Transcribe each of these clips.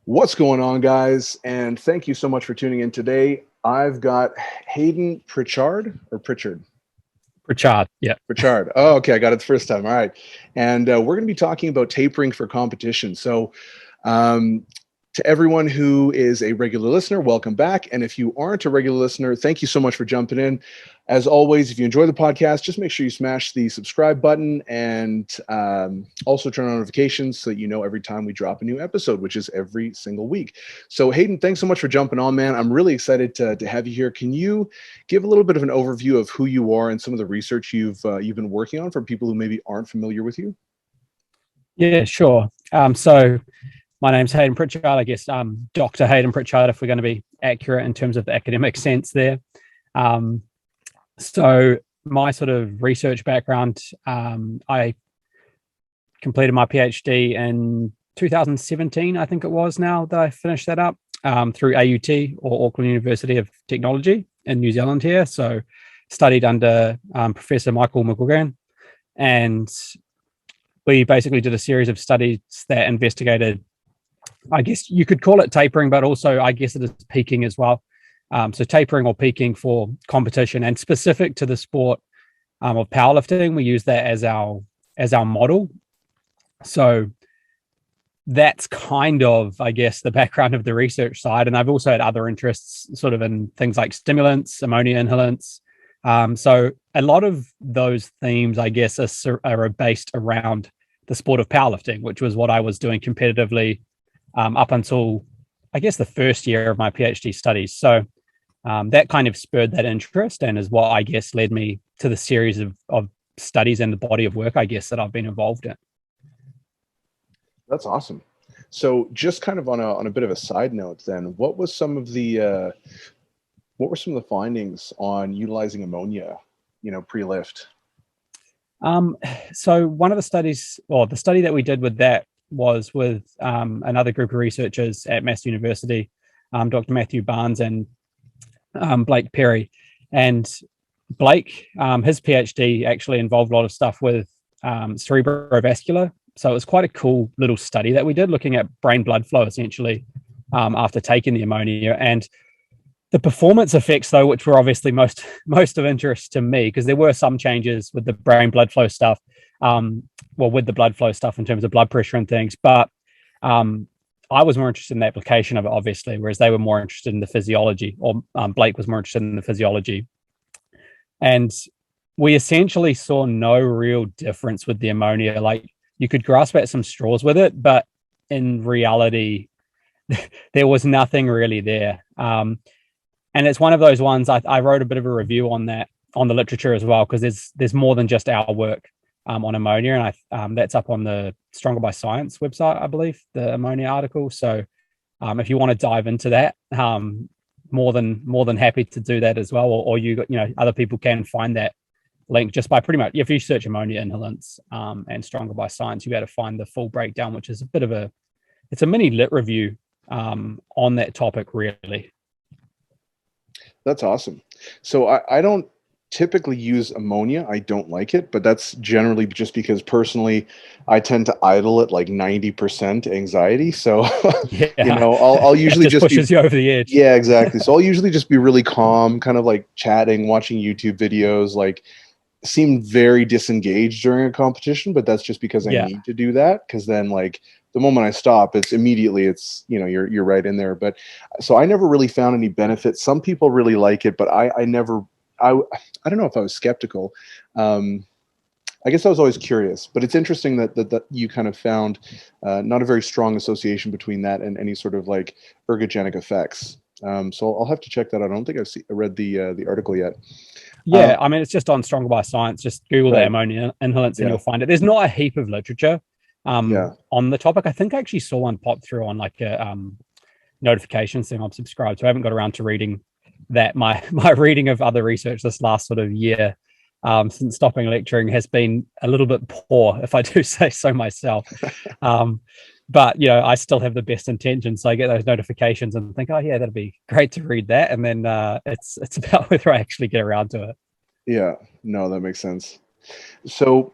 What's going on, guys? And thank you so much for tuning in today. I've got Hayden Pritchard or Pritchard. Pritchard, yeah. Pritchard. Oh, okay. I got it the first time. All right. And we're going to be talking about tapering for competition. So, to everyone who is a regular listener, welcome back. And if you aren't a regular listener, thank you so much for jumping in. As always, if you enjoy the podcast, just make sure you smash the subscribe button and also turn on notifications so that you know every time we drop a new episode, which is every single week. So Hayden, thanks so much for jumping on, man. I'm really excited to have you here. Can you give a little bit of an overview of who you are and some of the research you've been working on for people who maybe aren't familiar with you? Yeah, sure. So my name's Hayden Pritchard. I guess Dr. Hayden Pritchard, if we're going to be accurate in terms of the academic sense there. So my sort of research background, I completed my PhD in 2017, I think it was now that I finished that up through AUT or Auckland University of Technology in New Zealand here. So studied under Professor Michael McGuigan, and we basically did a series of studies that investigated, I guess you could call it tapering, but also I guess it is peaking as well. So tapering or peaking for competition, and specific to the sport of powerlifting, we use that as our model. So that's kind of, I guess, the background of the research side. And I've also had other interests sort of in things like stimulants, ammonia inhalants. So a lot of those themes, I guess, are based around the sport of powerlifting, which was what I was doing competitively up until, I guess, the first year of my PhD studies. So that kind of spurred that interest and is what I guess led me to the series of studies and the body of work, I guess, that I've been involved in. That's awesome. So just kind of on a bit of a side note then, what were some of the findings on utilizing ammonia, pre-lift? So one of the studies, or the study that we did with that, was with another group of researchers at Mass University, Dr. Matthew Barnes and Blake Perry. And Blake, his PhD actually involved a lot of stuff with cerebrovascular. So it was quite a cool little study that we did, looking at brain blood flow essentially after taking the ammonia. And the performance effects, though, which were obviously most of interest to me, because there were some changes with the brain blood flow stuff, with the blood flow stuff in terms of blood pressure and things. But I was more interested in the application of it, obviously, whereas they were more interested in the physiology, or Blake was more interested in the physiology. And we essentially saw no real difference with the ammonia. Like, you could grasp at some straws with it, but in reality, there was nothing really there. And it's one of those ones, I wrote a bit of a review on that, on the literature as well, because there's more than just our work on ammonia, and that's up on the Stronger by Science website, I believe, the ammonia article. So if you want to dive into that, more than happy to do that as well. Or other people can find that link just by pretty much, if you search ammonia inhalants and Stronger by Science, you'll be able to find the full breakdown, which is it's a mini lit review on that topic, really. That's awesome. So I don't typically use ammonia. I don't like it, but that's generally just because personally I tend to idle at like 90% anxiety. So, Yeah. I'll usually just pushes you over the edge. Yeah, exactly. So I'll usually just be really calm, kind of like chatting, watching YouTube videos, like seem very disengaged during a competition, but that's just because I need to do that. Cause then like the moment I stop, it's you're right in there. But so I never really found any benefit. Some people really like it, but I don't know if I was skeptical. I guess I was always curious, but it's interesting that you kind of found not a very strong association between that and any sort of like ergogenic effects. So I'll have to check that out. I don't think I've read the article yet. Yeah, I mean, it's just on Stronger by Science. Just Google the ammonia inhalants and you'll find it. There's not a heap of literature on the topic. I think I actually saw one pop through on like a notifications thing. I'm subscribed, so I haven't got around to reading that. My reading of other research this last sort of year since stopping lecturing has been a little bit poor, if I do say so myself. But I still have the best intentions. So I get those notifications and think, oh yeah, that'd be great to read that. And then it's about whether I actually get around to it. Yeah, no, that makes sense. So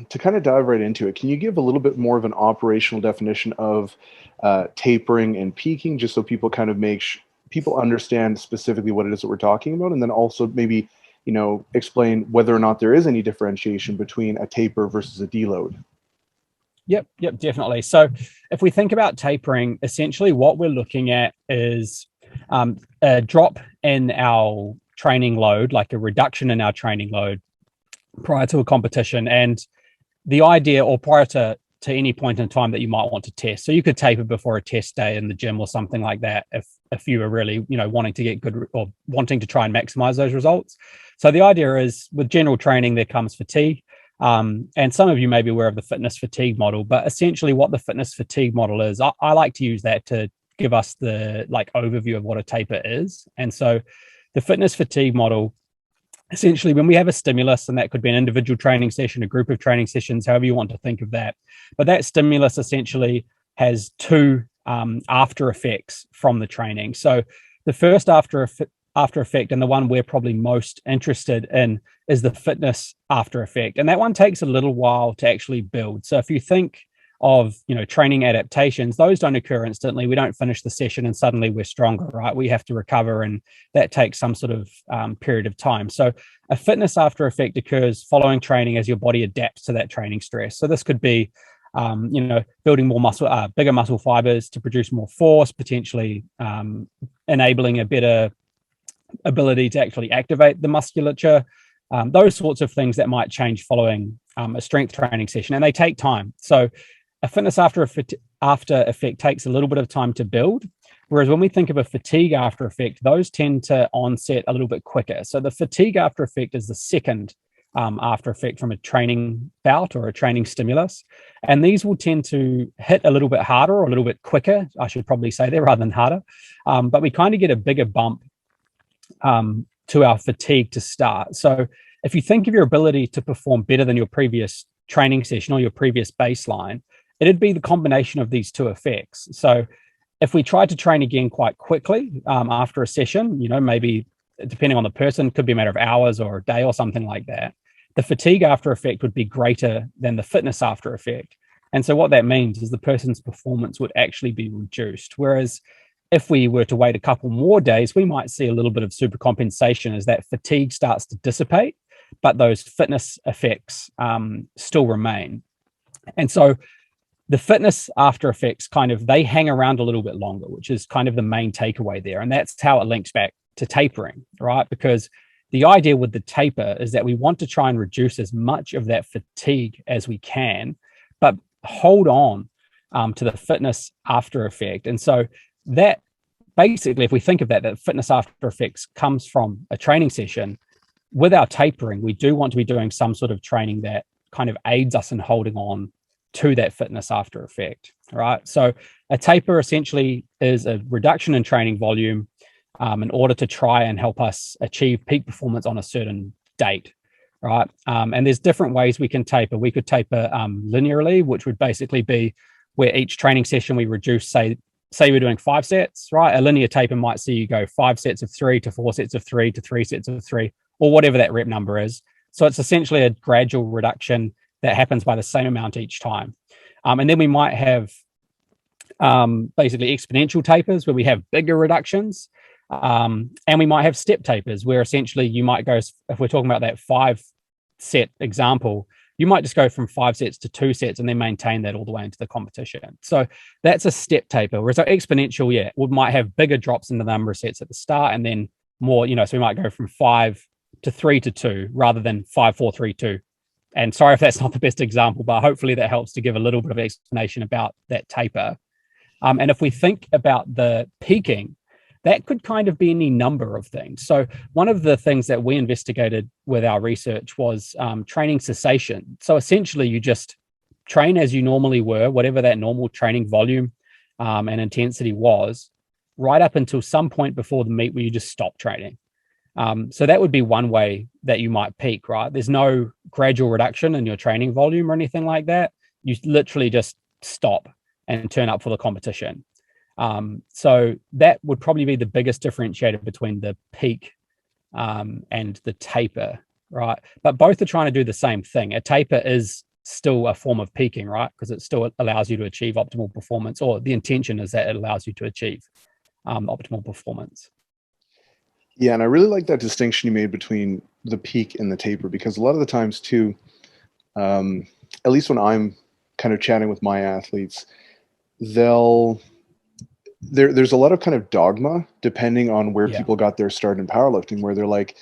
to kind of dive right into it, can you give a little bit more of an operational definition of tapering and peaking, just so people kind of people understand specifically what it is that we're talking about, and then also maybe, explain whether or not there is any differentiation between a taper versus a deload? Yep, definitely. So if we think about tapering, essentially what we're looking at is a drop in our training load, like a reduction in our training load prior to a competition, and the idea, or prior to any point in time that you might want to test. So you could taper before a test day in the gym or something like that if you were really wanting to get good, or wanting to try and maximize those results. So the idea is, with general training there comes fatigue, and some of you may be aware of the fitness fatigue model, but essentially what the fitness fatigue model is, I like to use that to give us the overview of what a taper is. And so the fitness fatigue model, essentially, when we have a stimulus, and that could be an individual training session, a group of training sessions, however you want to think of that, but that stimulus essentially has two after effects from the training. So the first after effect, and the one we're probably most interested in, is the fitness after effect, and that one takes a little while to actually build. So if you think of training adaptations, those don't occur instantly. We don't finish the session and suddenly we're stronger, right? We have to recover, and that takes some sort of period of time. So a fitness after effect occurs following training as your body adapts to that training stress. So this could be building more muscle, bigger muscle fibers to produce more force, potentially enabling a better ability to actually activate the musculature, those sorts of things that might change following a strength training session, and they take time. So a fitness after effect takes a little bit of time to build, whereas when we think of a fatigue after effect, those tend to onset a little bit quicker. So the fatigue after effect is the second after effect from a training bout or a training stimulus, and these will tend to hit a little bit harder, or a little bit quicker, I should probably say there, rather than harder, but we kind of get a bigger bump to our fatigue to start. So if you think of your ability to perform better than your previous training session or your previous baseline, it'd be the combination of these two effects. So if we tried to train again quite quickly after a session, maybe depending on the person, could be a matter of hours or a day or something like that, the fatigue after effect would be greater than the fitness after effect. And so what that means is the person's performance would actually be reduced. Whereas if we were to wait a couple more days, we might see a little bit of supercompensation as that fatigue starts to dissipate, but those fitness effects still remain. And so the fitness after effects they hang around a little bit longer, which is kind of the main takeaway there. And that's how it links back to tapering, right? Because the idea with the taper is that we want to try and reduce as much of that fatigue as we can, but hold on to the fitness after effect. And so that basically, if we think of that fitness after effects comes from a training session. With our tapering, we do want to be doing some sort of training that kind of aids us in holding on to that fitness after effect, right? So a taper essentially is a reduction in training volume in order to try and help us achieve peak performance on a certain date, right? And there's different ways we can taper. We could taper linearly, which would basically be where each training session we reduce, say we're doing 5 sets, right? A linear taper might see you go 5 sets of 3 to 4 sets of 3 to 3 sets of 3, or whatever that rep number is. So it's essentially a gradual reduction that happens by the same amount each time. And then we might have basically exponential tapers where we have bigger reductions. And we might have step tapers where essentially you might go, if we're talking about that 5 set example, you might just go from 5 sets to 2 sets and then maintain that all the way into the competition. So that's a step taper. Whereas our exponential, we might have bigger drops in the number of sets at the start and then more, so we might go from 5 to 3 to 2 rather than 5, 4, 3, 2. And sorry if that's not the best example, but hopefully that helps to give a little bit of explanation about that taper. And if we think about the peaking, that could kind of be any number of things. So one of the things that we investigated with our research was training cessation. So essentially you just train as you normally were, whatever that normal training volume and intensity was, right up until some point before the meet where you just stop training. So that would be one way that you might peak, right? There's no gradual reduction in your training volume or anything like that. You literally just stop and turn up for the competition. So that would probably be the biggest differentiator between the peak and the taper, right? But both are trying to do the same thing. A taper is still a form of peaking, right? Because it still allows you to achieve optimal performance, or the intention is that it allows you to achieve optimal performance. Yeah, and I really like that distinction you made between the peak and the taper, because a lot of the times too, at least when I'm kind of chatting with my athletes, there's a lot of kind of dogma depending on where people got their start in powerlifting, where they're like,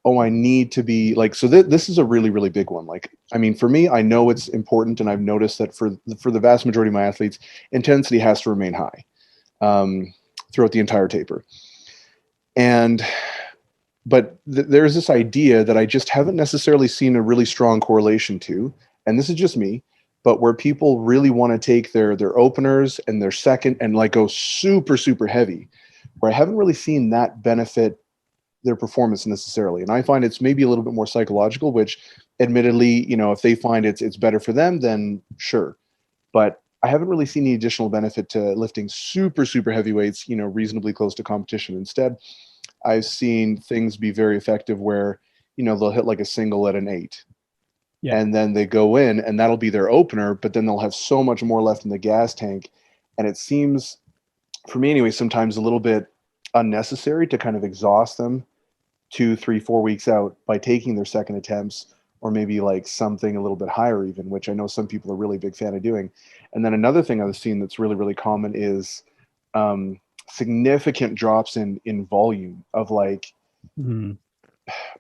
oh, I need to be like, so this is a really, really big one. Like, I mean, for me, I know it's important, and I've noticed that for the vast majority of my athletes, intensity has to remain high throughout the entire taper. But there's this idea that I just haven't necessarily seen a really strong correlation to, and this is just me, but where people really want to take their openers and their second and like go super, super heavy, where I haven't really seen that benefit their performance necessarily. And I find it's maybe a little bit more psychological, which admittedly, you know, if they find it's better for them, then sure. But I haven't really seen any additional benefit to lifting super, super heavy weights, you know, reasonably close to competition. Instead, I've seen things be very effective where, you know, they'll hit like a single at an 8. Yeah. And then they go in and that'll be their opener, but then they'll have so much more left in the gas tank. And it seems, for me anyway, sometimes a little bit unnecessary to kind of exhaust them 2, 3, 4 weeks out by taking their second attempts, or maybe like something a little bit higher even, which I know some people are really big fan of doing. And then another thing I've seen that's really, really common is significant drops in volume of like,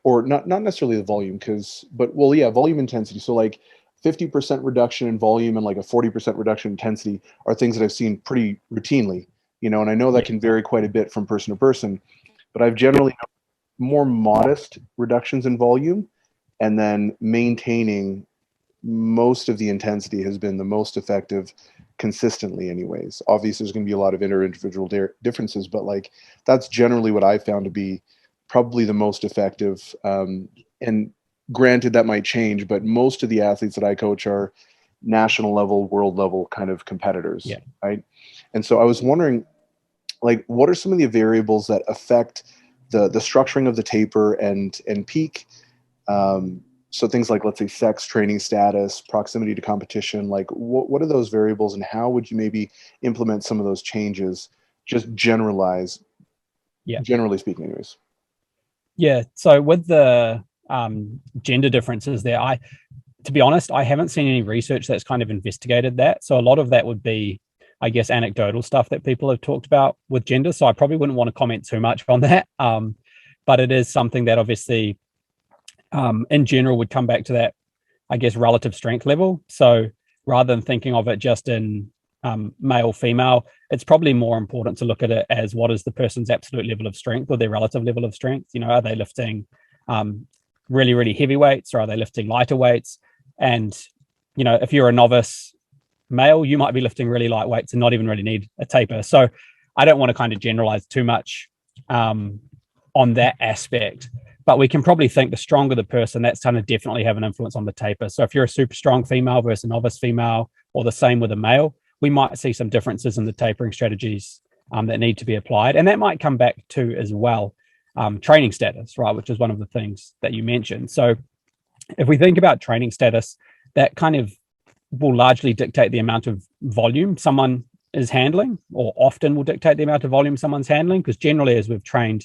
or not necessarily the volume, volume intensity. So like 50% reduction in volume and like a 40% reduction in intensity are things that I've seen pretty routinely, you know, and I know that can vary quite a bit from person to person, but I've generally known more modest reductions in volume, and then maintaining most of the intensity has been the most effective consistently anyways. Obviously there's going to be a lot of inter-individual differences, but like that's generally what I found to be probably the most effective. And granted that might change, but most of the athletes that I coach are national level, world level kind of competitors. Right. And so I was wondering, like, what are some of the variables that affect the structuring of the taper and peak? So things like, let's say, sex, training status, proximity to competition, like what are those variables, and how would you maybe implement some of those changes? Just generally speaking anyways. Yeah. So with the gender differences there, to be honest, I haven't seen any research that's kind of investigated that. So a lot of that would be, I guess, anecdotal stuff that people have talked about with gender. So I probably wouldn't want to comment too much on that. But it is something that obviously in general would come back to that, I guess, relative strength level. So rather than thinking of it just in male, female, it's probably more important to look at it as what is the person's absolute level of strength or their relative level of strength. You know, are they lifting really, really heavy weights, or are they lifting lighter weights? And, you know, if you're a novice male, you might be lifting really light weights and not even really need a taper. So I don't want to kind of generalize too much on that aspect. But we can probably think the stronger the person, that's going to definitely have an influence on the taper. So if you're a super strong female versus a novice female, or the same with a male, we might see some differences in the tapering strategies that need to be applied. And that might come back to as well training status, right, which is one of the things that you mentioned. So if we think about training status, that kind of will largely dictate the amount of volume someone is handling, or often will dictate the amount of volume someone's handling, because generally, as we've trained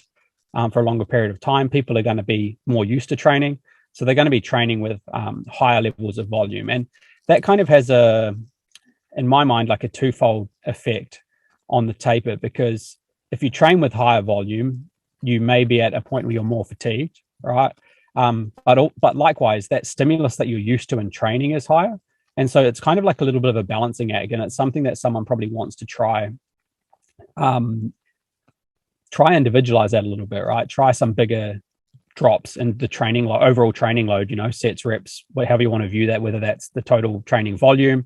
for a longer period of time, people are going to be more used to training. So they're going to be training with higher levels of volume. And that kind of has in my mind, like a twofold effect on the taper, because if you train with higher volume, you may be at a point where you're more fatigued, right? But likewise, that stimulus that you're used to in training is higher. And so it's kind of like a little bit of a balancing act, and it's something that someone probably wants to try individualize that a little bit, right? Try some bigger drops in the training overall training load, you know, sets, reps, however you want to view that, whether that's the total training volume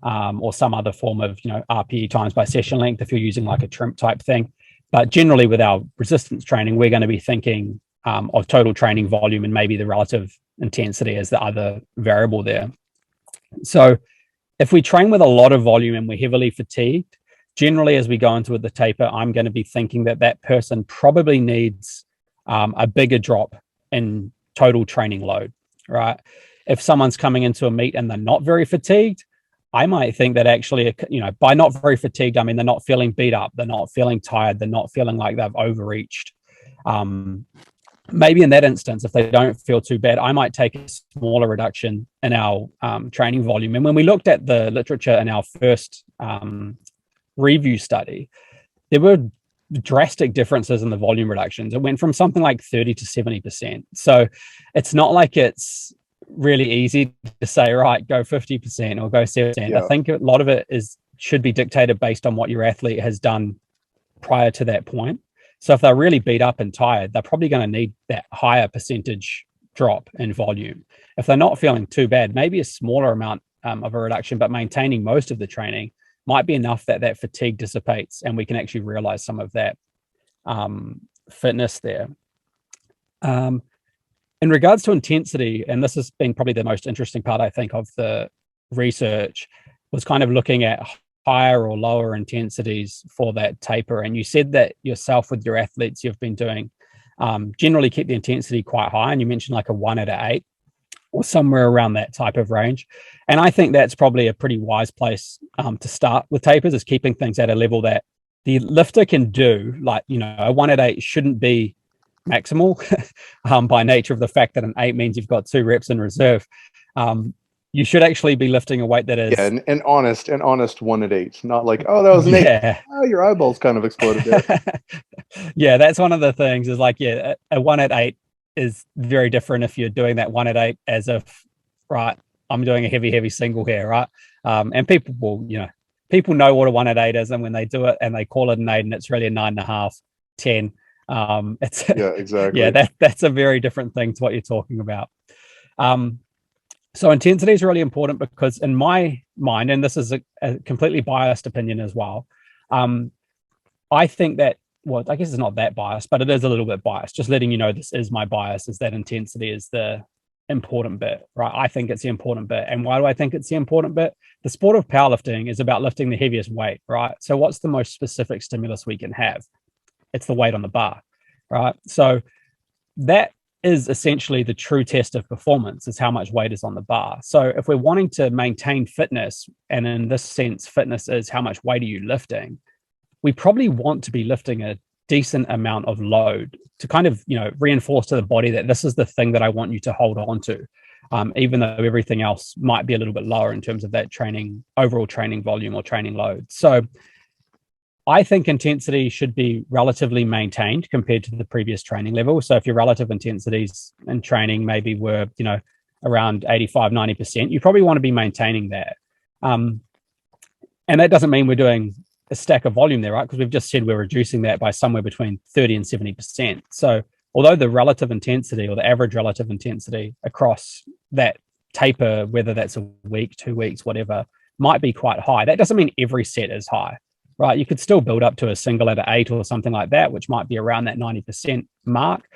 or some other form of, you know, RPE times by session length if you're using like a trimp type thing. But generally with our resistance training, we're going to be thinking of total training volume and maybe the relative intensity as the other variable there. So if we train with a lot of volume and we're heavily fatigued, generally as we go into the taper, I'm going to be thinking that person probably needs a bigger drop in total training load, right? if someone's coming into a meet and they're not very fatigued, I might think that actually, by not very fatigued, I mean, they're not feeling beat up, they're not feeling tired, they're not feeling like they've overreached. Maybe in that instance, if they don't feel too bad, I might take a smaller reduction in our training volume. And when we looked at the literature in our first review study, there were drastic differences in the volume reductions. It went from something like 30 to 70%. So it's not like it's really easy to say, right, go 50% or go 7%. Yeah. I think a lot of it should be dictated based on what your athlete has done prior to that point. So if they're really beat up and tired, they're probably going to need that higher percentage drop in volume. If they're not feeling too bad, maybe a smaller amount of a reduction, but maintaining most of the training might be enough that fatigue dissipates and we can actually realize some of that fitness there. In regards to intensity, and this has been probably the most interesting part, I think, of the research, was kind of looking at higher or lower intensities for that taper. And you said that yourself with your athletes you've been doing generally keep the intensity quite high. And you mentioned like a 1 out of 8 or somewhere around that type of range. And I think that's probably a pretty wise place to start with tapers, is keeping things at a level that the lifter can do. Like, a 1 out of 8 shouldn't be maximal by nature of the fact that an 8 means you've got 2 reps in reserve. You should actually be lifting a weight that is an honest 1 at 8, not like, oh, that was an 8. Oh, your eyeballs kind of exploded there. Yeah, that's one of the things is like, a 1 at 8 is very different if you're doing that 1 at 8 as if, right, I'm doing a heavy single here, right? And people will, people know what a 1 at 8 is, and when they do it and they call it an 8 and it's really a 9.5, 10. It's exactly. Yeah, that's a very different thing to what you're talking about. So intensity is really important because in my mind, and this is a completely biased opinion as well, I think that, well, I guess it's not that biased, but it is a little bit biased. Just letting you know, this is my bias, is that intensity is the important bit, right? I think it's the important bit. And why do I think it's the important bit? The sport of powerlifting is about lifting the heaviest weight, right? So what's the most specific stimulus we can have? It's the weight on the bar, right? So that is essentially the true test of performance, is how much weight is on the bar. So if we're wanting to maintain fitness, and in this sense, fitness is how much weight are you lifting, we probably want to be lifting a decent amount of load to kind of, reinforce to the body that this is the thing that I want you to hold on to, even though everything else might be a little bit lower in terms of that overall training volume or training load. So I think intensity should be relatively maintained compared to the previous training level. So if your relative intensities in training maybe were, around 85, 90%, you probably want to be maintaining that. And that doesn't mean we're doing a stack of volume there, right? Because we've just said we're reducing that by somewhere between 30 and 70%. So although the relative intensity or the average relative intensity across that taper, whether that's a week, 2 weeks, whatever, might be quite high, that doesn't mean every set is high. Right, you could still build up to a single at 8 or something like that, which might be around that 90% mark.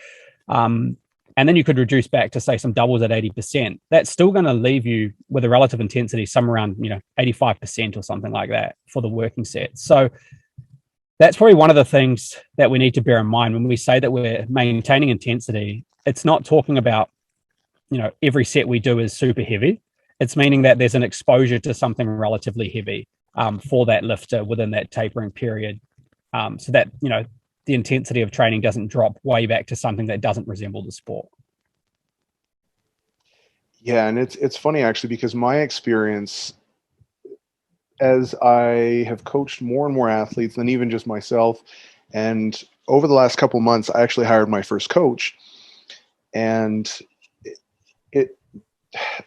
And then you could reduce back to, say, some doubles at 80%. That's still going to leave you with a relative intensity somewhere around, 85% or something like that for the working set. So that's probably one of the things that we need to bear in mind when we say that we're maintaining intensity. It's not talking about, every set we do is super heavy. It's meaning that there's an exposure to something relatively heavy for that lifter within that tapering period, so that the intensity of training doesn't drop way back to something that doesn't resemble the sport. Yeah, and it's funny actually, because my experience, as I have coached more and more athletes than even just myself, and over the last couple months, I actually hired my first coach, and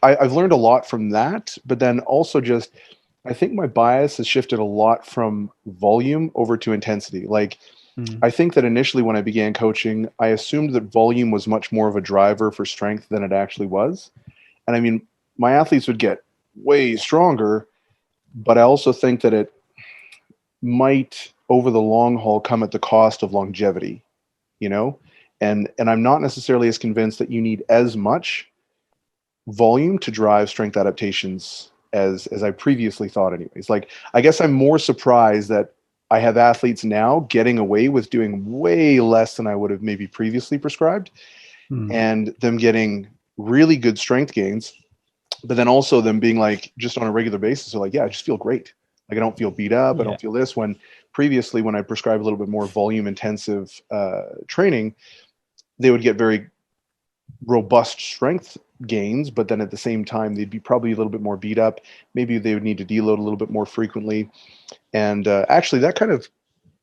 I've learned a lot from that, but then also just, I think my bias has shifted a lot from volume over to intensity. Like, I think that initially when I began coaching, I assumed that volume was much more of a driver for strength than it actually was. And I mean, my athletes would get way stronger, but I also think that it might, over the long haul, come at the cost of longevity, and I'm not necessarily as convinced that you need as much volume to drive strength adaptations as I previously thought anyways. Like, I guess I'm more surprised that I have athletes now getting away with doing way less than I would have maybe previously prescribed, and them getting really good strength gains but then also them being like, just on a regular basis, they're like, yeah, I just feel great. Like I don't feel beat up. I don't feel this. When previously, when I prescribed a little bit more volume intensive training, they would get very robust strength gains, but then at the same time, they'd be probably a little bit more beat up. Maybe they would need to deload a little bit more frequently. And actually, that kind of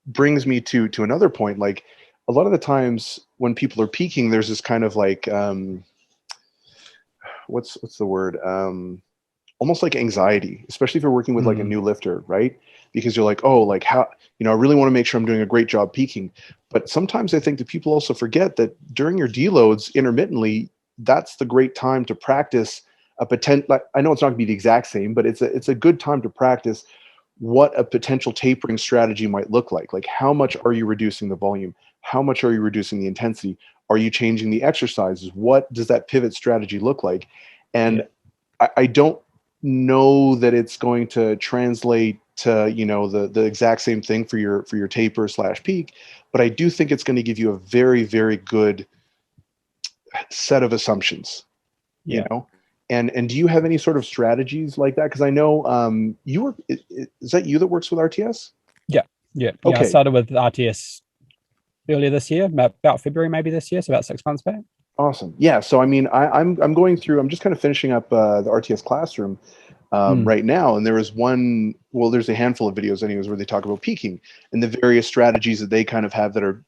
brings me to another point. Like a lot of the times when people are peaking, there's this kind of like, what's the word? Almost like anxiety, especially if you're working with like a new lifter, right? Because you're like, oh, like how, I really want to make sure I'm doing a great job peaking. But sometimes I think that people also forget that during your deloads intermittently, that's the great time to practice a potential. Like, I know it's not going to be the exact same, but it's a good time to practice what a potential tapering strategy might look like. Like how much are you reducing the volume? How much are you reducing the intensity? Are you changing the exercises? What does that pivot strategy look like? And I don't know that it's going to translate to the exact same thing for your taper / peak, but I do think it's going to give you a very, very good set of assumptions. And do you have any sort of strategies like that? Because I know is that you that works with RTS? Okay. I started with RTS earlier this year, about February maybe this year, so about 6 months back. Awesome. Yeah. So I mean, I'm going through. I'm just kind of finishing up the RTS classroom right now, and there's a handful of videos, anyways, where they talk about peaking and the various strategies that they kind of have that are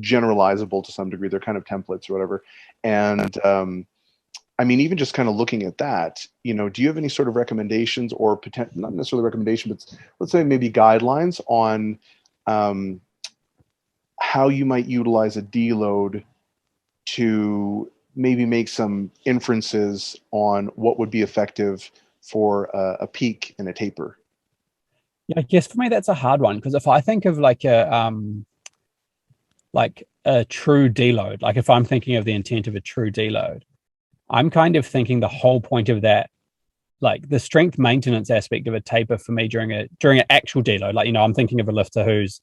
generalizable to some degree. They're kind of templates or whatever. And I mean, even just kind of looking at that, do you have any sort of recommendations or not necessarily recommendation, but let's say maybe guidelines on how you might utilize a deload to maybe make some inferences on what would be effective for a peak and a taper? Yeah, I guess for me that's a hard one, because if I think of like a true deload, like if I'm thinking of the intent of a true deload, I'm kind of thinking the whole point of that, like the strength maintenance aspect of a taper for me during an actual deload, like I'm thinking of a lifter who's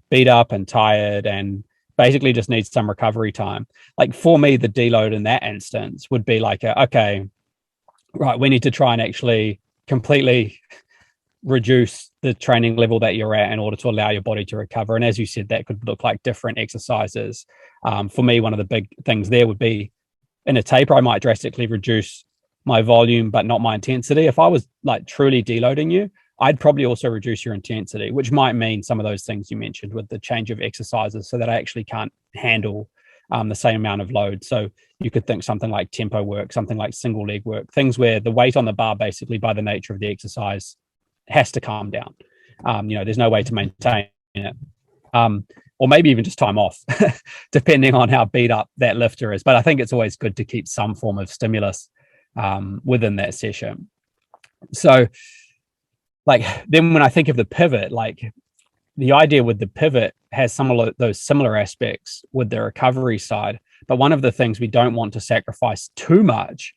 beat up and tired and basically just needs some recovery time. Like for me, the deload in that instance would be like, okay, right, we need to try and actually completely reduce the training level that you're at in order to allow your body to recover. And as you said, that could look like different exercises. For me, one of the big things there would be in a taper, I might drastically reduce my volume, but not my intensity. If I was like truly deloading you, I'd probably also reduce your intensity, which might mean some of those things you mentioned with the change of exercises so that I actually can't handle the same amount of load. So you could think something like tempo work, something like single leg work, things where the weight on the bar basically by the nature of the exercise has to calm down. There's no way to maintain it. Or maybe even just time off, depending on how beat up that lifter is. But I think it's always good to keep some form of stimulus within that session. So like then when I think of the pivot, like the idea with the pivot has some of those similar aspects with the recovery side. But one of the things we don't want to sacrifice too much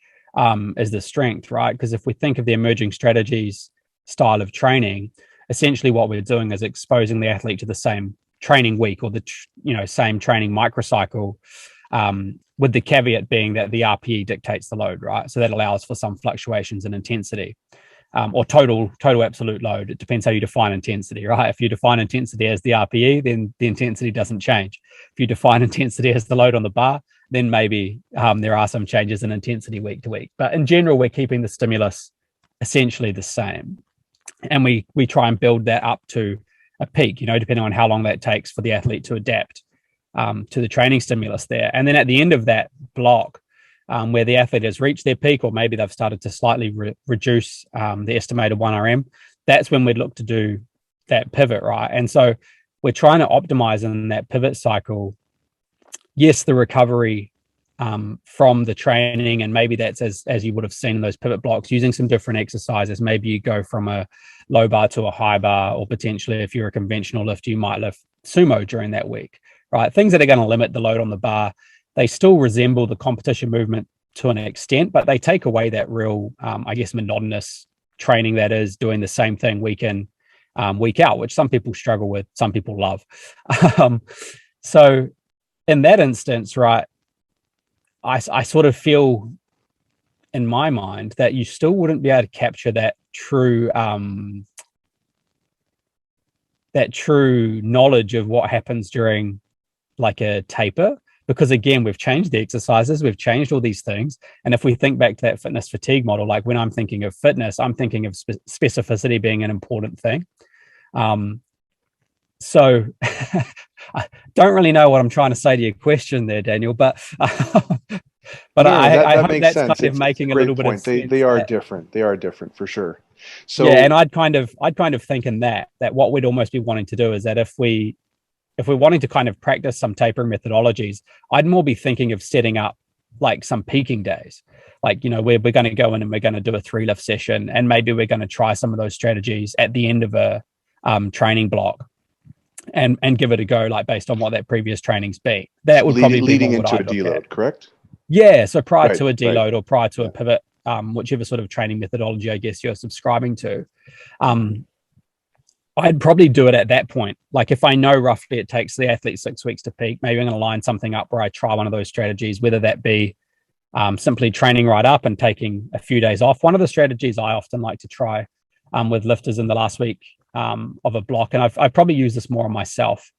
is the strength, right? Because if we think of the emerging strategies style of training, essentially what we're doing is exposing the athlete to the same training week or the same training microcycle, with the caveat being that the RPE dictates the load, right? So that allows for some fluctuations in intensity. Or total absolute load. It depends how you define intensity, right? If you define intensity as the RPE, then the intensity doesn't change. If you define intensity as the load on the bar, then maybe there are some changes in intensity week to week. But in general, we're keeping the stimulus essentially the same. And we try and build that up to a peak, depending on how long that takes for the athlete to adapt to the training stimulus there. And then at the end of that block, where the athlete has reached their peak, or maybe they've started to slightly reduce the estimated 1RM, that's when we'd look to do that pivot, right? And so we're trying to optimize in that pivot cycle, yes, the recovery from the training, and maybe that's as you would have seen in those pivot blocks, using some different exercises. Maybe you go from a low bar to a high bar, or potentially if you're a conventional lifter, you might lift sumo during that week, right? Things that are going to limit the load on the bar. They still resemble the competition movement to an extent, but they take away that real, monotonous training that is doing the same thing week in, week out, which some people struggle with, some people love. So in that instance, right, I sort of feel in my mind, that you still wouldn't be able to capture that true knowledge of what happens during like a taper, because again, we've changed the exercises, we've changed all these things. And if we think back to that fitness fatigue model, like when I'm thinking of fitness, I'm thinking of specificity being an important thing. So I don't really know what I'm trying to say to your question there, Daniel, but I hope that's sense. Kind of making a little bit of sense. They are different. They are different for sure. So yeah, and I'd kind of think in that what we'd almost be wanting to do is that if we're wanting to kind of practice some tapering methodologies, I'd more be thinking of setting up like some peaking days, like, you know, where we're going to go in and we're going to do a 3 lift session, and maybe we're going to try some of those strategies at the end of a training block. And give it a go, like based on what that previous training's been. That would probably be leading into a deload, correct? Yeah, so prior to a deload or prior to a pivot, whichever sort of training methodology I guess you're subscribing to, I'd probably do it at that point. Like if I know roughly it takes the athlete 6 weeks to peak, maybe I'm going to line something up where I try one of those strategies, whether that be simply training right up and taking a few days off. One of the strategies I often like to try with lifters in the last week of a block, and I've probably used this more on myself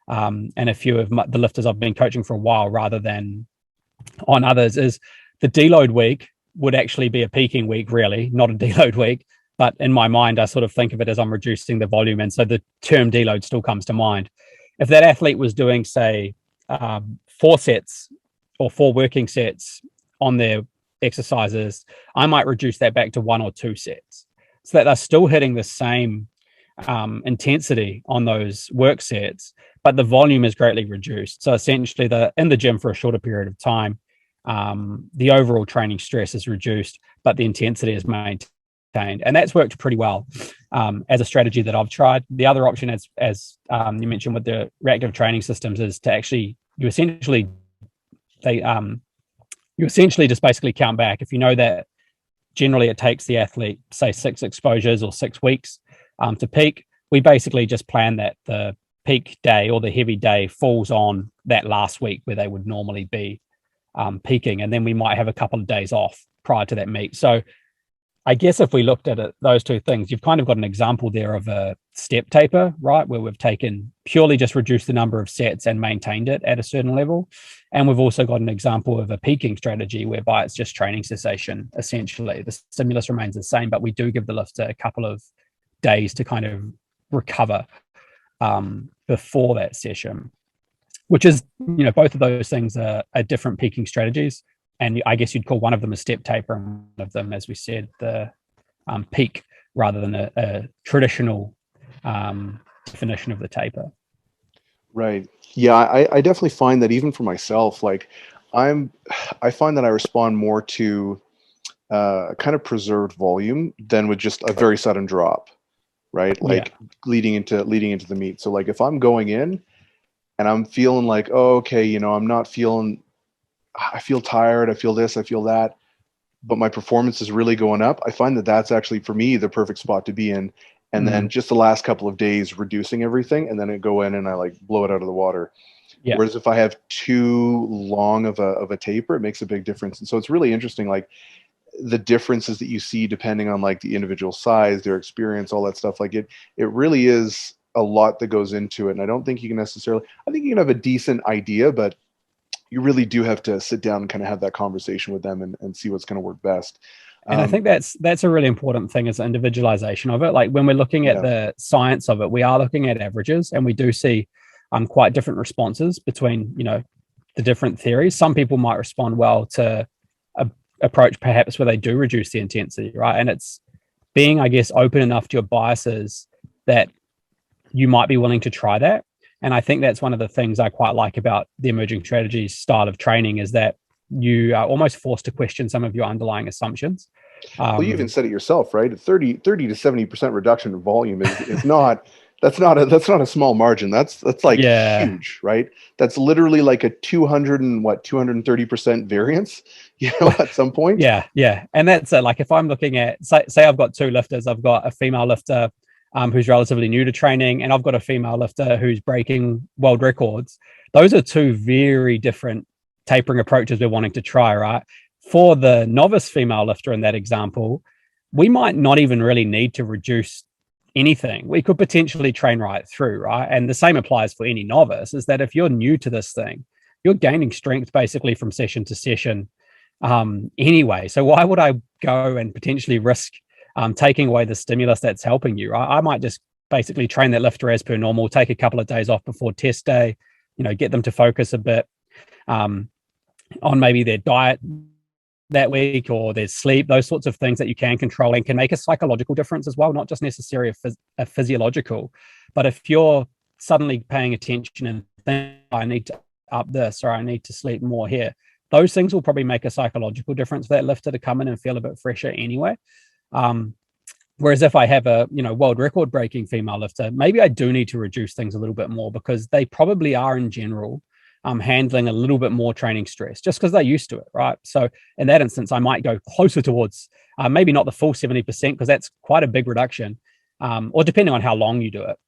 and a few of the lifters I've been coaching for a while rather than on others, is the deload week would actually be a peaking week, really, not a deload week. But in my mind, I sort of think of it as I'm reducing the volume, and so the term deload still comes to mind. If that athlete was doing, say, 4 sets or 4 working sets on their exercises, I might reduce that back to 1 or 2 sets, so that they're still hitting the same intensity on those work sets, but the volume is greatly reduced. So essentially, they're in the gym for a shorter period of time. The overall training stress is reduced, but the intensity is maintained, and that's worked pretty well as a strategy that I've tried. The other option, as you mentioned with the reactive training systems, is to actually you essentially just basically count back. If you know that generally it takes the athlete, say, 6 exposures or 6 weeks to peak, we basically just plan that the peak day or the heavy day falls on that last week where they would normally be peaking, and then we might have a couple of days off prior to that meet. So I guess if we looked at it, those two things, you've kind of got an example there of a step taper, right, where we've taken purely just reduced the number of sets and maintained it at a certain level. And we've also got an example of a peaking strategy whereby it's just training cessation. Essentially, the stimulus remains the same, but we do give the lifter a couple of days to kind of recover before that session, which is, you know, both of those things are different peaking strategies. And I guess you'd call one of them a step taper, and one of them, as we said, the peak, rather than a traditional definition of the taper. Right. Yeah, I definitely find that even for myself, like I find that I respond more to kind of preserved volume than with just a very sudden drop, right? Like leading into the meet. So like if I'm going in and I'm feeling like, oh, okay, you know, I feel tired, I feel this, I feel that, but my performance is really going up, I find that that's actually for me the perfect spot to be in. And then just the last couple of days reducing everything, and then I go in and I like blow it out of the water. Yeah. Whereas if I have too long of a taper, it makes a big difference. And so it's really interesting, like the differences that you see depending on like the individual size, their experience, all that stuff. Like it really is a lot that goes into it. And I don't think you can I think you can have a decent idea, but you really do have to sit down and kind of have that conversation with them and see what's going to work best. And I think that's a really important thing, is the individualization of it. Like when we're looking at the science of it, we are looking at averages, and we do see quite different responses between, you know, the different theories. Some people might respond well to a approach perhaps where they do reduce the intensity, right? And it's being, I guess, open enough to your biases that you might be willing to try that. And I think that's one of the things I quite like about the emerging strategies style of training, is that you are almost forced to question some of your underlying assumptions. Well, you even said it yourself, right? 30 to 70% reduction in volume is not, that's not a small margin. That's like huge, right? That's literally like a 230% variance, you know, at some point. Yeah. And that's like, if I'm looking at, say I've got 2 lifters, I've got a female lifter who's relatively new to training, and I've got a female lifter who's breaking world records. Those are 2 very different tapering approaches we're wanting to try, right? for the novice female lifter in that example, we might not even really need to reduce anything. We could potentially train right through, right? And the same applies for any novice, is that if you're new to this thing, you're gaining strength basically from session to session anyway. So why would I go and potentially risk taking away the stimulus that's helping you, right? I might just basically train that lifter as per normal, take a couple of days off before test day, get them to focus a bit on maybe their diet that week or their sleep, those sorts of things that you can control and can make a psychological difference as well, not just necessarily a physiological. But if you're suddenly paying attention and think, I need to up this or I need to sleep more here, those things will probably make a psychological difference for that lifter to come in and feel a bit fresher anyway. Whereas if I have a world record breaking female lifter, maybe I do need to reduce things a little bit more, because they probably are in general handling a little bit more training stress just because they're used to it, right? So in that instance, I might go closer towards maybe not the full 70%, because that's quite a big reduction, or depending on how long you do it.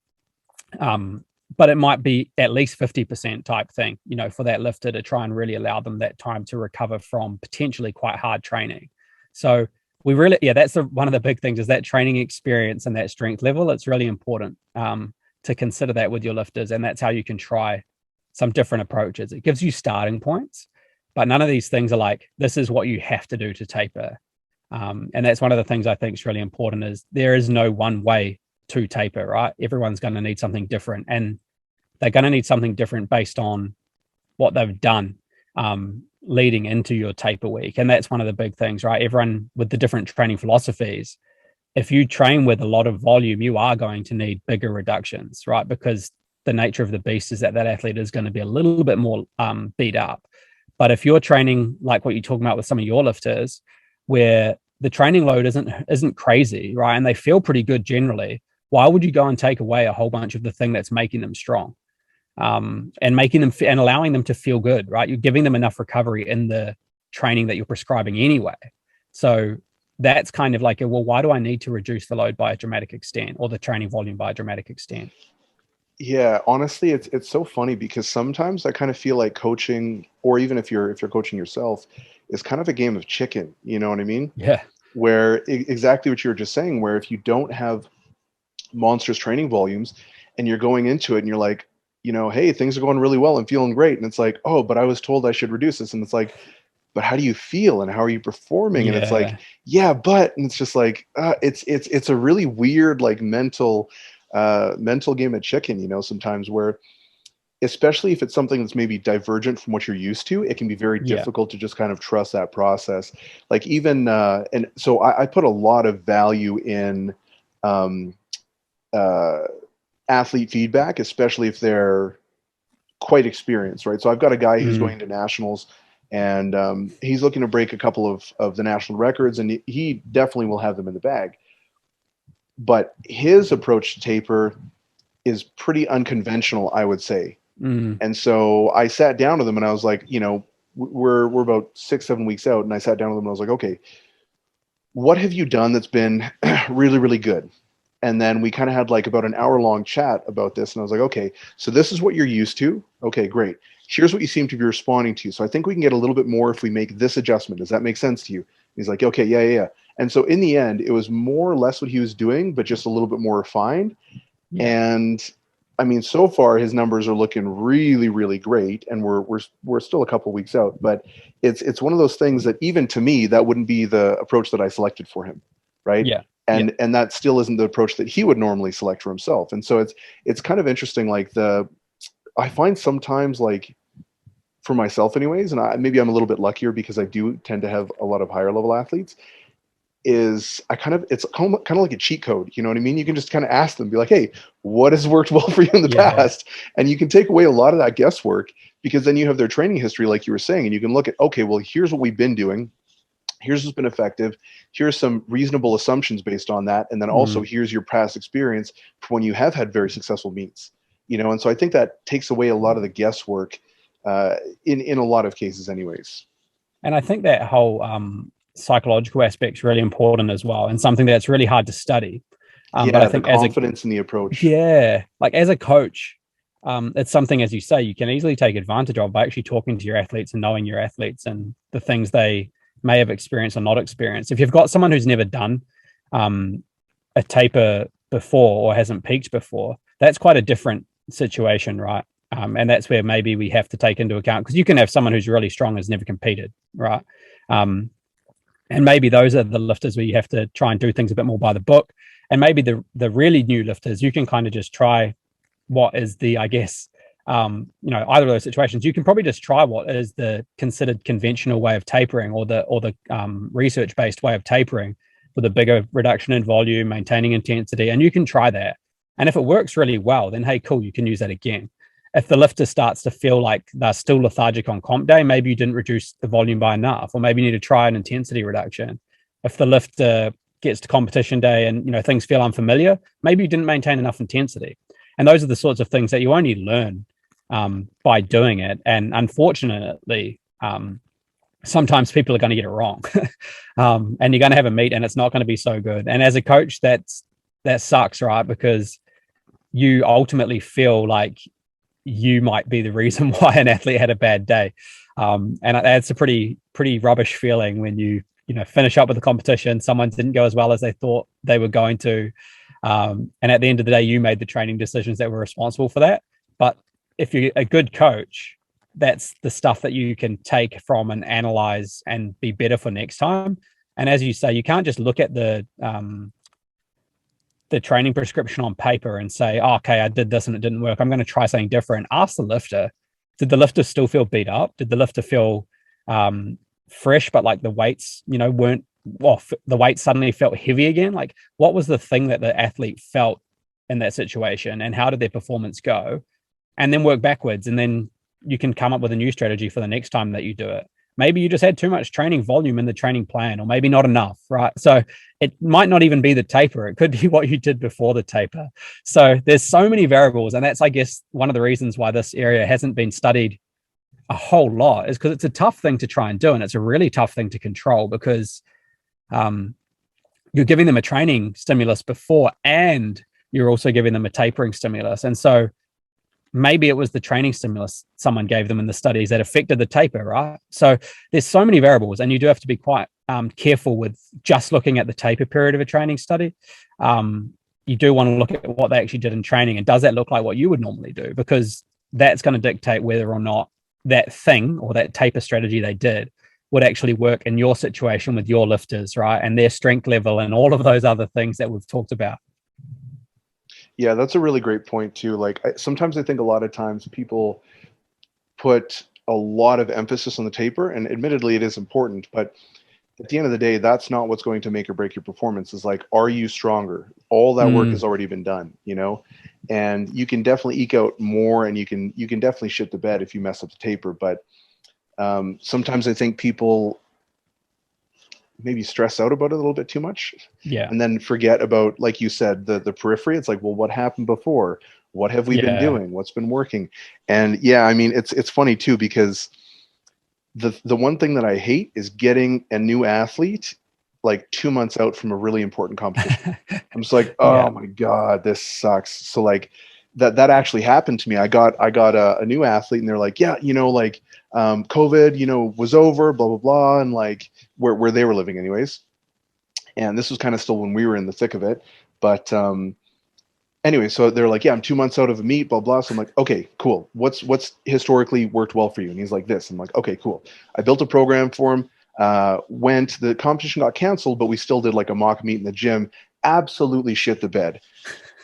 But it might be at least 50% type thing, for that lifter to try and really allow them that time to recover from potentially quite hard training. So we really, that's one of the big things, is that training experience and that strength level. It's really important to consider that with your lifters, and that's how you can try some different approaches. It gives you starting points, but none of these things are like, this is what you have to do to taper. And that's one of the things I think is really important, is there is no one way to taper, right? Everyone's going to need something different, and they're going to need something different based on what they've done leading into your taper week. And that's one of the big things, right? Everyone with the different training philosophies, if you train with a lot of volume, you are going to need bigger reductions, right? Because the nature of the beast is that athlete is going to be a little bit more beat up. But if you're training like what you're talking about with some of your lifters, where the training load isn't crazy, right, and they feel pretty good generally, why would you go and take away a whole bunch of the thing that's making them strong, and making them and allowing them to feel good, right? You're giving them enough recovery in the training that you're prescribing anyway. So that's kind of like, well, why do I need to reduce the load by a dramatic extent, or the training volume by a dramatic extent? Yeah, honestly, it's so funny, because sometimes I kind of feel like coaching, or even if you're coaching yourself, is kind of a game of chicken. You know what I mean? Yeah. Where exactly what you were just saying, where if you don't have monstrous training volumes and you're going into it and you're like, hey, things are going really well, I'm feeling great, and it's like, oh, but I was told I should reduce this, and it's like, but how do you feel and how are you performing? And it's like, yeah, but, and it's just like, it's a really weird, like, mental game of chicken, sometimes, where, especially if it's something that's maybe divergent from what you're used to, it can be very difficult to just kind of trust that process. Like, even, and so I put a lot of value in athlete feedback, especially if they're quite experienced, right? So I've got a guy who's going to nationals, and he's looking to break a couple of the national records, and he definitely will have them in the bag. But his approach to taper is pretty unconventional, I would say. And so I sat down with him, and I was like, we're about 6-7 weeks out, and I sat down with him and I was like, okay, what have you done that's been really, really good? And then we kind of had like about an hour-long chat about this, and I was like, okay, so this is what you're used to. Okay, great. Here's what you seem to be responding to. So I think we can get a little bit more if we make this adjustment. Does that make sense to you? He's like, okay, yeah. And so in the end, it was more or less what he was doing, but just a little bit more refined. Yeah. And I mean, so far his numbers are looking really, really great, and we're still a couple weeks out. But it's one of those things that, even to me, that wouldn't be the approach that I selected for him, right? Yeah. And that still isn't the approach that he would normally select for himself. And so it's kind of interesting. Like, I find sometimes, like, for myself anyways, and maybe I'm a little bit luckier because I do tend to have a lot of higher level athletes, it's kind of like a cheat code. You know what I mean? You can just kind of ask them, be like, hey, what has worked well for you in the past? And you can take away a lot of that guesswork, because then you have their training history, like you were saying, and you can look at, okay, well, here's what we've been doing. Here's what's been effective. Here's some reasonable assumptions based on that. And then also here's your past experience for when you have had very successful meets, And so I think that takes away a lot of the guesswork in a lot of cases anyways. And I think that whole psychological aspect is really important as well, and something that's really hard to study. But I think the confidence in the approach. Yeah. Like, as a coach, it's something, as you say, you can easily take advantage of by actually talking to your athletes and knowing your athletes and the things they may have experienced or not experienced. If you've got someone who's never done a taper before or hasn't peaked before, that's quite a different situation, right? And that's where maybe we have to take into account, because you can have someone who's really strong has never competed, right? And maybe those are the lifters where you have to try and do things a bit more by the book. And maybe the really new lifters, you can kind of just try what is the, I guess, either of those situations, you can probably just try what is the considered conventional way of tapering, or the research-based way of tapering, with a bigger reduction in volume, maintaining intensity, and you can try that. And if it works really well, then hey, cool, you can use that again. If the lifter starts to feel like they're still lethargic on comp day, maybe you didn't reduce the volume by enough, or maybe you need to try an intensity reduction. If the lifter gets to competition day and things feel unfamiliar, maybe you didn't maintain enough intensity. And those are the sorts of things that you only learn by doing it. And unfortunately, sometimes people are going to get it wrong, and you're going to have a meet and it's not going to be so good. And as a coach, that sucks, right? Because you ultimately feel like you might be the reason why an athlete had a bad day. And that's a pretty rubbish feeling when you finish up with the competition, someone didn't go as well as they thought they were going to. And at the end of the day, you made the training decisions that were responsible for that. But if you're a good coach, that's the stuff that you can take from and analyze and be better for next time. And as you say, you can't just look at the training prescription on paper and say, oh, okay, I did this and it didn't work, I'm going to try something different. Ask the lifter, did the lifter still feel beat up? Did the lifter feel fresh, but like the weights, weren't, the weight suddenly felt heavy again? Like, what was the thing that the athlete felt in that situation, and how did their performance go? And then work backwards, and then you can come up with a new strategy for the next time that you do it. Maybe you just had too much training volume in the training plan, or maybe not enough, right? So it might not even be the taper. It could be what you did before the taper. So there's so many variables. And that's, I guess, one of the reasons why this area hasn't been studied a whole lot, is because it's a tough thing to try and do. And it's a really tough thing to control, because you're giving them a training stimulus before, and you're also giving them a tapering stimulus. And so maybe it was the training stimulus someone gave them in the studies that affected the taper, right? So there's so many variables, and you do have to be quite careful with just looking at the taper period of a training study. You do want to look at what they actually did in training, and does that look like what you would normally do? Because that's going to dictate whether or not that thing or that taper strategy they did would actually work in your situation with your lifters, right? And their strength level and all of those other things that we've talked about. Yeah, that's a really great point too. Like, sometimes I think a lot of times people put a lot of emphasis on the taper, and admittedly it is important, but at the end of the day, that's not what's going to make or break your performance. Is like, are you stronger? All that work has already been done, and you can definitely eke out more, and you can definitely shit the bed if you mess up the taper. But sometimes I think people maybe stress out about it a little bit too much, and then forget about, like you said, the periphery. It's like, well, what happened before? What have we been doing? What's been working? And I mean, it's funny too, because the one thing that I hate is getting a new athlete like 2 months out from a really important competition. I'm just like, oh my God, this sucks. So like that actually happened to me. I got a new athlete, and they're like, COVID, was over, blah, blah, blah. And like where they were living anyways. And this was kind of still when we were in the thick of it. But anyway, so they're like, I'm 2 months out of a meet, blah, blah. So I'm like, okay, cool. What's historically worked well for you? And he's like this. I'm like, okay, cool. I built a program for him. The competition got canceled, but we still did like a mock meet in the gym. Absolutely shit the bed.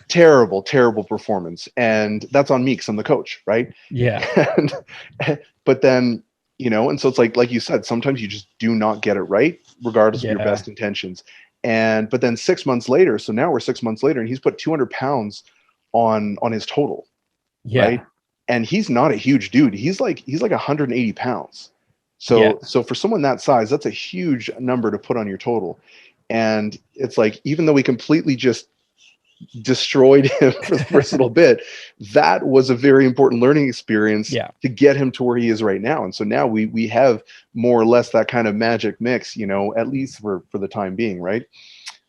Terrible performance. And that's on me because I'm the coach, right? Yeah. But then, and so it's like you said, sometimes you just do not get it right, regardless of your best intentions. But then 6 months later, so now we're 6 months later, and he's put 200 pounds on his total. Right. And he's not a huge dude. He's like 180 pounds. So for someone that size, that's a huge number to put on your total. And it's like, even though we completely just destroyed him for the first little bit, that was a very important learning experience to get him to where he is right now. And so now we have more or less that kind of magic mix, at least for the time being, right?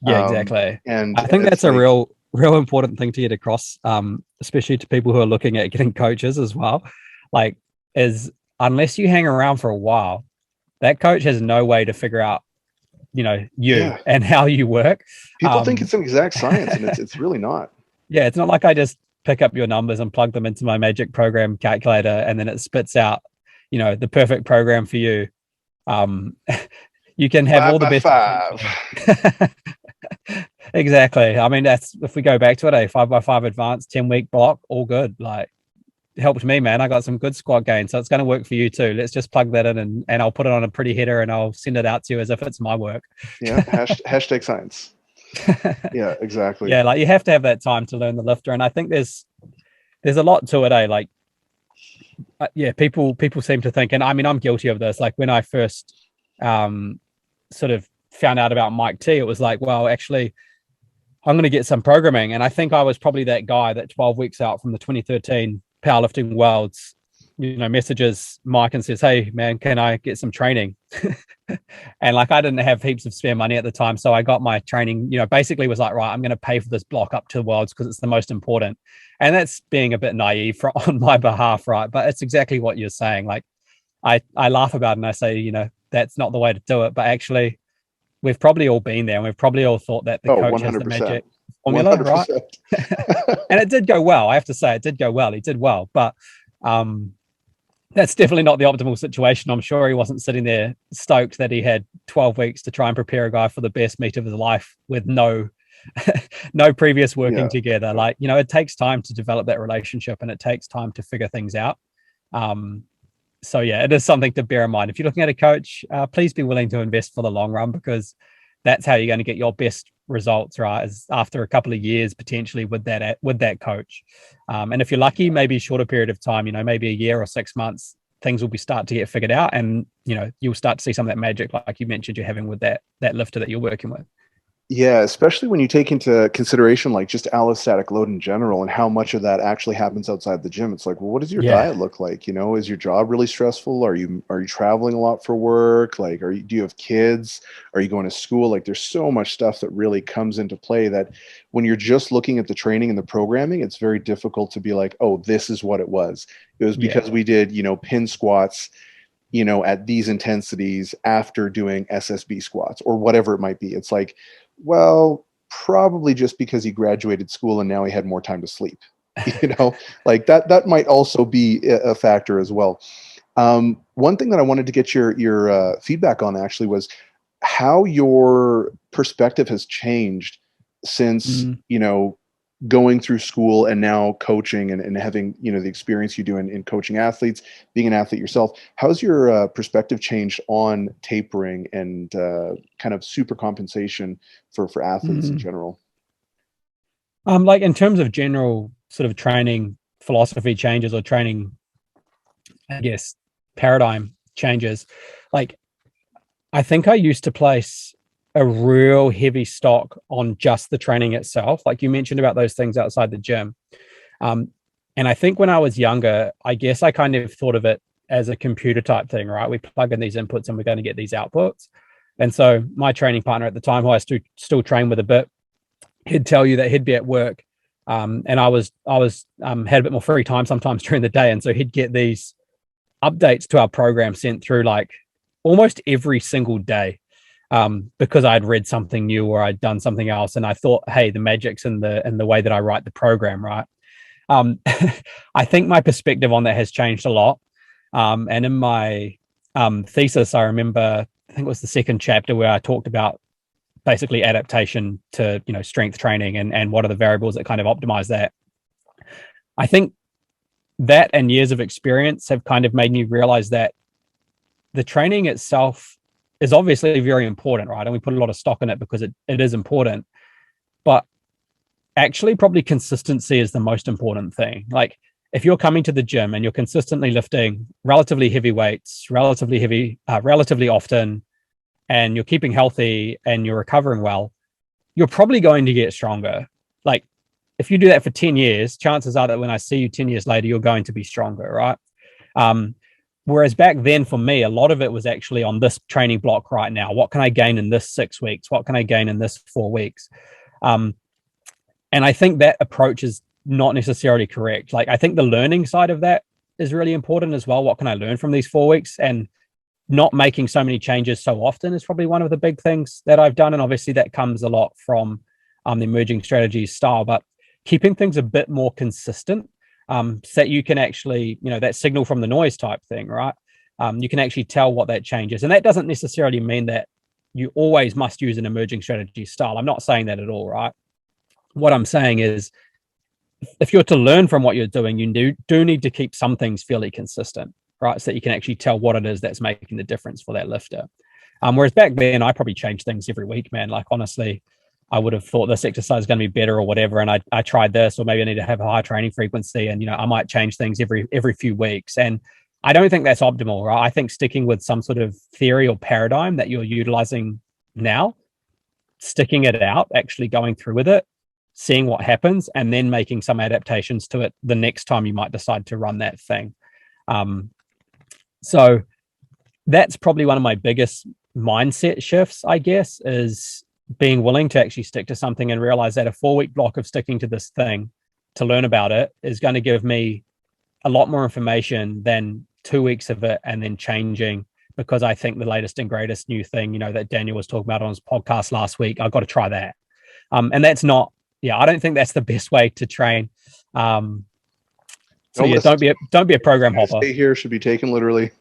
Exactly. And I think that's a real important thing to get across, especially to people who are looking at getting coaches as well. Like, is unless you hang around for a while, that coach has no way to figure out, you and how you work. People think it's an exact science, and it's really not. Yeah, it's not like I just pick up your numbers and plug them into my magic program calculator and then it spits out, the perfect program for you. You can have all the best. 5. Exactly. I mean, that's, if we go back to it, a 5x5 advanced 10-week block, all good. Like, helped me, man. I got some good squat gains, so it's going to work for you too. Let's just plug that in, and I'll put it on a pretty header and I'll send it out to you as if it's my work. Yeah. Hashtag science. Yeah, exactly. Yeah, like, you have to have that time to learn the lifter, and I think there's a lot to it, like, people seem to think, and I mean, I'm guilty of this, like when I first sort of found out about Mike T, it was like, well, actually I'm going to get some programming. And I think I was probably that guy that 12 weeks out from the 2013 Powerlifting Worlds, messages Mike and says, hey man, can I get some training? And like, I didn't have heaps of spare money at the time, so I got my training, basically was like, right, I'm going to pay for this block up to the Worlds because it's the most important. And that's being a bit naive on my behalf, right? But it's exactly what you're saying. Like, I laugh about it and I say, that's not the way to do it, but actually we've probably all been there, and we've probably all thought that the coach 100%. Has the magic formula, 100%. Right? And it did go well. I have to say, it did go well. He did well, but that's definitely not the optimal situation. I'm sure he wasn't sitting there stoked that he had 12 weeks to try and prepare a guy for the best meet of his life with no previous working together. Like, it takes time to develop that relationship, and it takes time to figure things out. So yeah, it is something to bear in mind. If you're looking at a coach, please be willing to invest for the long run, because that's how you're going to get your best results, right? Is after a couple of years potentially with that coach. And if you're lucky, maybe a shorter period of time, maybe a year or 6 months, things will start to get figured out, and you'll start to see some of that magic, like you mentioned, you're having with that lifter that you're working with. Yeah, especially when you take into consideration like just allostatic load in general and how much of that actually happens outside the gym. It's like, well, what does your diet look like? Is your job really stressful? Are you traveling a lot for work? Like, do you have kids? Are you going to school? Like, there's so much stuff that really comes into play that when you're just looking at the training and the programming, it's very difficult to be like, oh, this is what it was. It was because we did, pin squats, at these intensities after doing SSB squats or whatever it might be. It's like, well, probably just because he graduated school and now he had more time to sleep, like that might also be a factor as well. One thing that I wanted to get your feedback on actually was how your perspective has changed since, going through school and now coaching and having, the experience you do in coaching athletes, being an athlete yourself. How's your perspective changed on tapering and kind of supercompensation for athletes in general? Like, in terms of general sort of training philosophy changes or training, I guess, paradigm changes, like, I think I used to place a real heavy stock on just the training itself. Like you mentioned about those things outside the gym. And I think when I was younger, I guess I kind of thought of it as a computer type thing, right? We plug in these inputs and we're going to get these outputs. And so my training partner at the time, who I still train with a bit, he'd tell you that he'd be at work. And I was had a bit more free time sometimes during the day. And so he'd get these updates to our program sent through like almost every single day. Because I'd read something new or I'd done something else, and I thought, hey, the magic's in the way that I write the program, right? I think my perspective on that has changed a lot. And in my thesis, I remember, I think it was the second chapter where I talked about basically adaptation to strength training and what are the variables that kind of optimize that. I think that and years of experience have kind of made me realize that the training itself is obviously very important, right? And we put a lot of stock in it because it is important. But actually, probably consistency is the most important thing. Like, if you're coming to the gym and you're consistently lifting relatively heavy weights, relatively often, and you're keeping healthy and you're recovering well, you're probably going to get stronger. Like, if you do that for 10 years, chances are that when I see you 10 years later, you're going to be stronger, right? Whereas back then, for me, a lot of it was actually on this training block right now. What can I gain in this 6 weeks? What can I gain in this 4 weeks? And I think that approach is not necessarily correct. Like, I think the learning side of that is really important as well. What can I learn from these 4 weeks? And not making so many changes so often is probably one of the big things that I've done. And obviously that comes a lot from the emerging strategies style, but keeping things a bit more consistent, so that you can actually, that signal from the noise type thing, right? You can actually tell what that changes. And that doesn't necessarily mean that you always must use an emerging strategy style. I'm not saying that at all, right? What I'm saying is, if you're to learn from what you're doing, you do need to keep some things fairly consistent, right? So that you can actually tell what it is that's making the difference for that lifter. Whereas back then, I probably changed things every week, man. Like, honestly, I would have thought this exercise is going to be better or whatever, and I tried this, or maybe I need to have a high training frequency, and I might change things every few weeks. And I don't think that's optimal, right? I think sticking with some sort of theory or paradigm that you're utilizing now, sticking it out, actually going through with it, seeing what happens, and then making some adaptations to it the next time you might decide to run that thing. So that's probably one of my biggest mindset shifts, I guess, is being willing to actually stick to something and realize that a 4-week block of sticking to this thing to learn about it is going to give me a lot more information than 2 weeks of it and then changing because I think the latest and greatest new thing, that Daniel was talking about on his podcast last week, I've got to try that. And that's not, I don't think that's the best way to train. So don't be a program hopper. Stay here should be taken literally.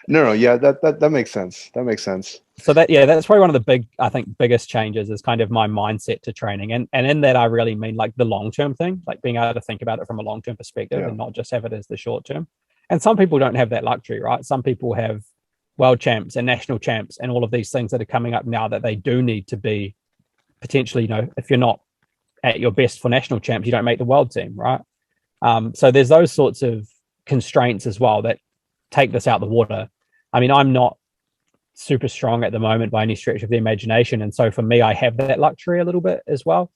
No, yeah, that makes sense. That makes sense. So that's probably one of the biggest changes is kind of my mindset to training. And in that, I really mean like the long-term thing, like being able to think about it from a long-term perspective and not just have it as the short-term. And some people don't have that luxury, right? Some people have world champs and national champs and all of these things that are coming up now that they do need to be potentially, if you're not at your best for national champs, you don't make the world team, right? So there's those sorts of constraints as well that take this out the water. I mean, I'm not super strong at the moment by any stretch of the imagination. And so for me, I have that luxury a little bit as well.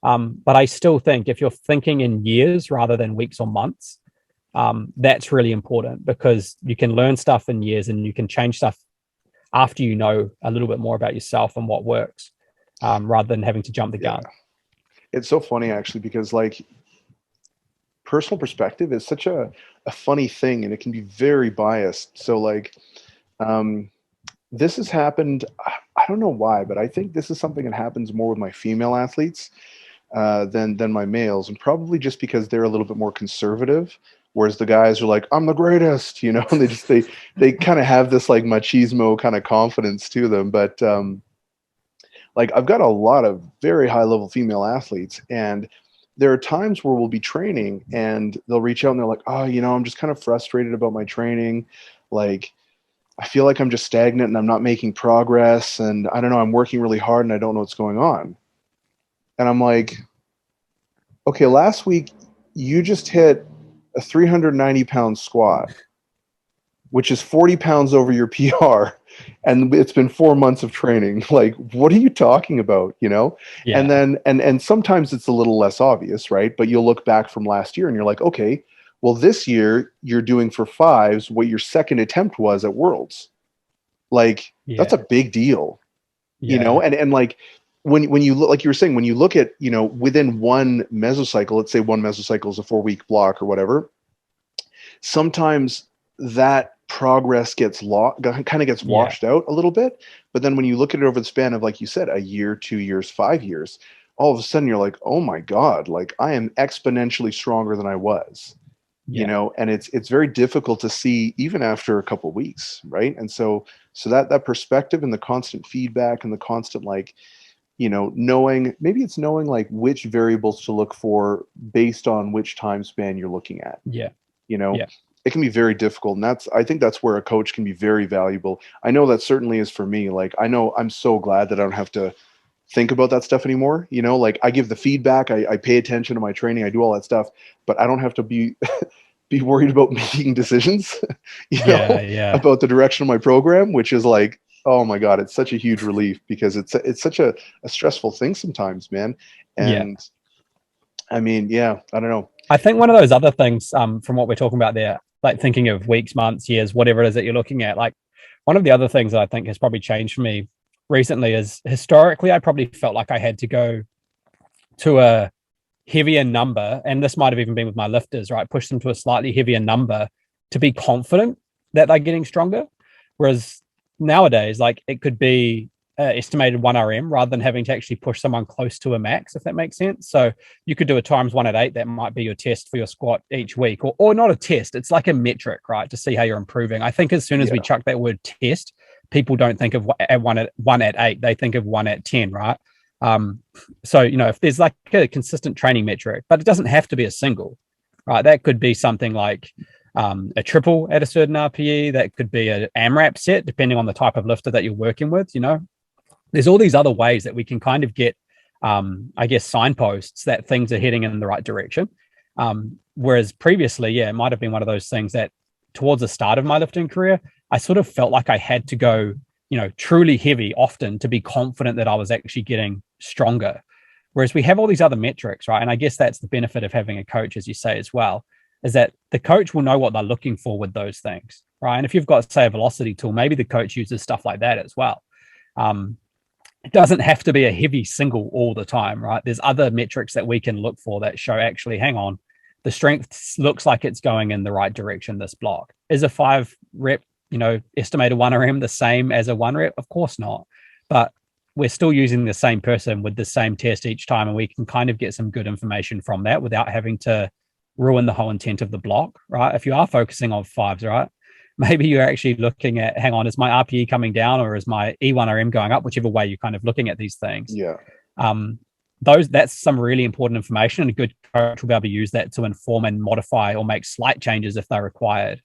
But I still think if you're thinking in years rather than weeks or months, that's really important because you can learn stuff in years and you can change stuff after you know a little bit more about yourself and what works, rather than having to jump the gun. It's so funny actually, because like personal perspective is such a funny thing and it can be very biased. So like, this has happened, I don't know why, but I think this is something that happens more with my female athletes than my males, and probably just because they're a little bit more conservative, whereas the guys are like, I'm the greatest, and they kind of have this like machismo kind of confidence to them. But like I've got a lot of very high level female athletes, and there are times where we'll be training and they'll reach out and they're like, oh, I'm just kind of frustrated about my training. Like, I feel like I'm just stagnant and I'm not making progress. And I don't know, I'm working really hard and I don't know what's going on. And I'm like, okay, last week you just hit a 390-pound squat, which is 40 pounds over your PR. And it's been 4 months of training. Like, what are you talking about? Yeah. And then, and sometimes it's a little less obvious, right? But you'll look back from last year and you're like, okay, well, this year you're doing for fives what your second attempt was at Worlds. Like, that's a big deal, and like when you look, like you were saying, when you look at, within one mesocycle, let's say one mesocycle is a 4-week block or whatever, sometimes that progress gets kind of gets washed out a little bit. But then when you look at it over the span of, like you said, a year, 2 years, 5 years, all of a sudden you're like, oh my God, like I am exponentially stronger than I was, and it's very difficult to see even after a couple of weeks. Right. And so that perspective and the constant feedback and the constant, like, knowing like which variables to look for based on which time span you're looking at. It can be very difficult. And I think that's where a coach can be very valuable. I know that certainly is for me. Like, I know I'm so glad that I don't have to think about that stuff anymore. Like I give the feedback, I pay attention to my training, I do all that stuff, but I don't have to be worried about making decisions, about the direction of my program, which is like, oh my God, it's such a huge relief because it's such a stressful thing sometimes, man. And I mean, I don't know. I think one of those other things from what we're talking about there, like thinking of weeks, months, years, whatever it is that you're looking at, like one of the other things that I think has probably changed for me recently is historically, I probably felt like I had to go to a heavier number. And this might have even been with my lifters, right? Push them to a slightly heavier number to be confident that they're getting stronger. Whereas nowadays, like it could be estimated 1RM rather than having to actually push someone close to a max, if that makes sense. So you could do a times 1 at 8. That might be your test for your squat each week, or not a test. It's like a metric, right? To see how you're improving. I think as soon as we chuck that word test, people don't think of one at 8. They think of 1 at 10, right? So, if there's like a consistent training metric, but it doesn't have to be a single, right? That could be something like a triple at a certain RPE. That could be an AMRAP set, depending on the type of lifter that you're working with. There's all these other ways that we can kind of get, I guess, signposts that things are heading in the right direction. Whereas previously, it might have been one of those things that towards the start of my lifting career, I sort of felt like I had to go, truly heavy often to be confident that I was actually getting stronger. Whereas we have all these other metrics, right? And I guess that's the benefit of having a coach, as you say, as well, is that the coach will know what they're looking for with those things, right? And if you've got, say, a velocity tool, maybe the coach uses stuff like that as well. It doesn't have to be a heavy single all the time, right? There's other metrics that we can look for that show actually, hang on, the strength looks like it's going in the right direction, this block. Is a 5 rep, estimated 1RM the same as a 1 rep? Of course not. But we're still using the same person with the same test each time, and we can kind of get some good information from that without having to ruin the whole intent of the block, right? If you are focusing on 5s, right? Maybe you're actually looking at, hang on, is my RPE coming down or is my E1RM going up? Whichever way you're kind of looking at these things. Yeah. That's some really important information, and a good coach will be able to use that to inform and modify or make slight changes if they're required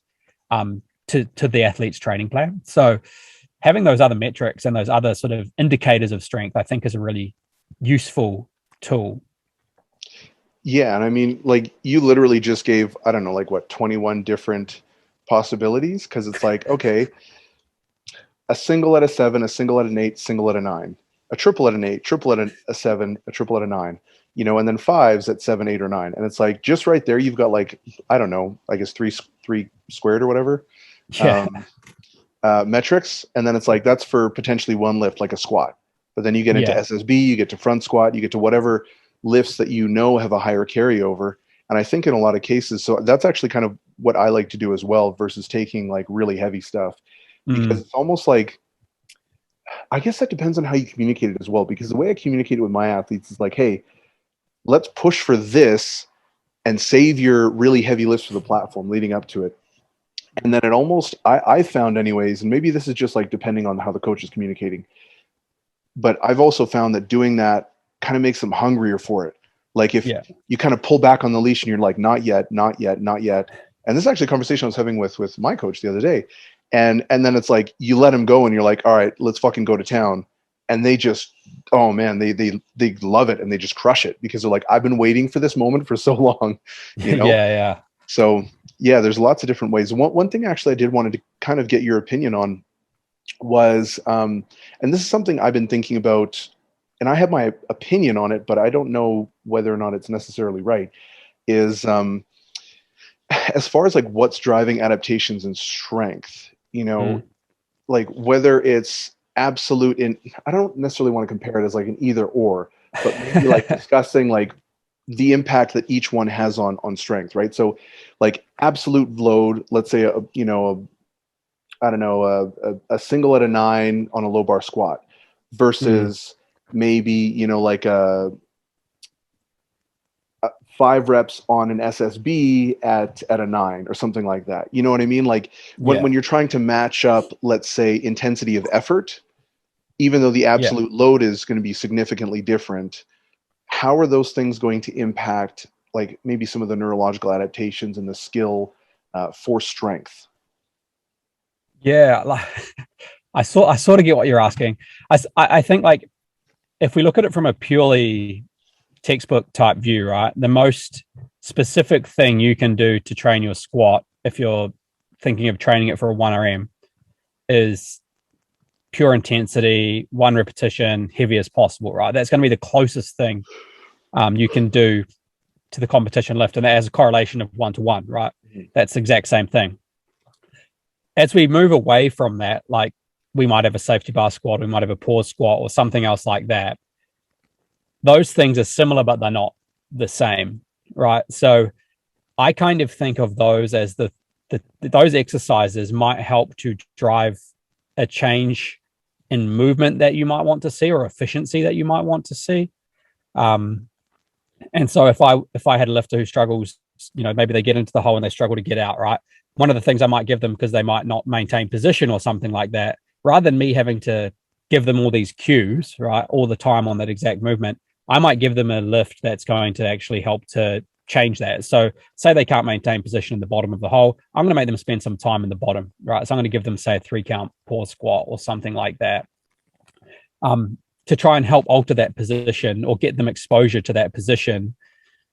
to the athlete's training plan. So having those other metrics and those other sort of indicators of strength, I think, is a really useful tool. Yeah. And I mean, like, you literally just gave, 21 different possibilities, because it's like, okay, a single at a 7, a single at an 8, single at a 9, a triple at an 8, triple at a 7, a triple at a 9, and then 5s at 7, 8, or 9. And it's like, just right there, you've got like, I guess three squared or whatever metrics. And then it's like, that's for potentially one lift, like a squat. But then you get into SSB, you get to front squat, you get to whatever lifts that have a higher carryover. And I think in a lot of cases, so that's actually kind of what I like to do as well, versus taking like really heavy stuff, because it's almost like, I guess that depends on how you communicate it as well. Because the way I communicate it with my athletes is like, hey, let's push for this and save your really heavy lifts for the platform leading up to it. And then it almost, I found anyways, and maybe this is just like depending on how the coach is communicating, but I've also found that doing that kind of makes them hungrier for it. Like if you kind of pull back on the leash and you're like, not yet, not yet, not yet. And this is actually a conversation I was having with my coach the other day. And then it's like, you let them go and you're like, all right, let's fucking go to town. And they just, oh man, they love it. And they just crush it because they're like, I've been waiting for this moment for so long, Yeah. So yeah, there's lots of different ways. One thing actually I did wanted to kind of get your opinion on was, and this is something I've been thinking about, and I have my opinion on it, but I don't know whether or not it's necessarily right, is as far as like what's driving adaptations in strength, like whether it's absolute I don't necessarily want to compare it as like an either or, but maybe like discussing like the impact that each one has on strength, right? So like absolute load, let's say a single at a 9 on a low bar squat versus maybe, like a 5 reps on an SSB at a 9 or something like that. You know what I mean? Like when you're trying to match up, let's say, intensity of effort, even though the absolute load is going to be significantly different, how are those things going to impact like maybe some of the neurological adaptations and the skill for strength? Yeah, like I sort of get what you're asking. I think like if we look at it from a purely textbook type view, right, the most specific thing you can do to train your squat, if you're thinking of training it for a 1RM, is pure intensity, 1 repetition, heavy as possible, right? That's going to be the closest thing you can do to the competition lift, and that has a correlation of 1-to-1, right? That's the exact same thing. As we move away from that, like we might have a safety bar squat, we might have a pause squat or something else like that. Those things are similar, but they're not the same, right? So I kind of think of those as the those exercises might help to drive a change in movement that you might want to see, or efficiency that you might want to see. And so if I had a lifter who struggles, maybe they get into the hole and they struggle to get out, right? One of the things I might give them, because they might not maintain position or something like that, rather than me having to give them all these cues, right, all the time on that exact movement, I might give them a lift that's going to actually help to change that. So say they can't maintain position in the bottom of the hole, I'm going to make them spend some time in the bottom, right? So I'm going to give them, say, a 3-count pause squat or something like that, to try and help alter that position or get them exposure to that position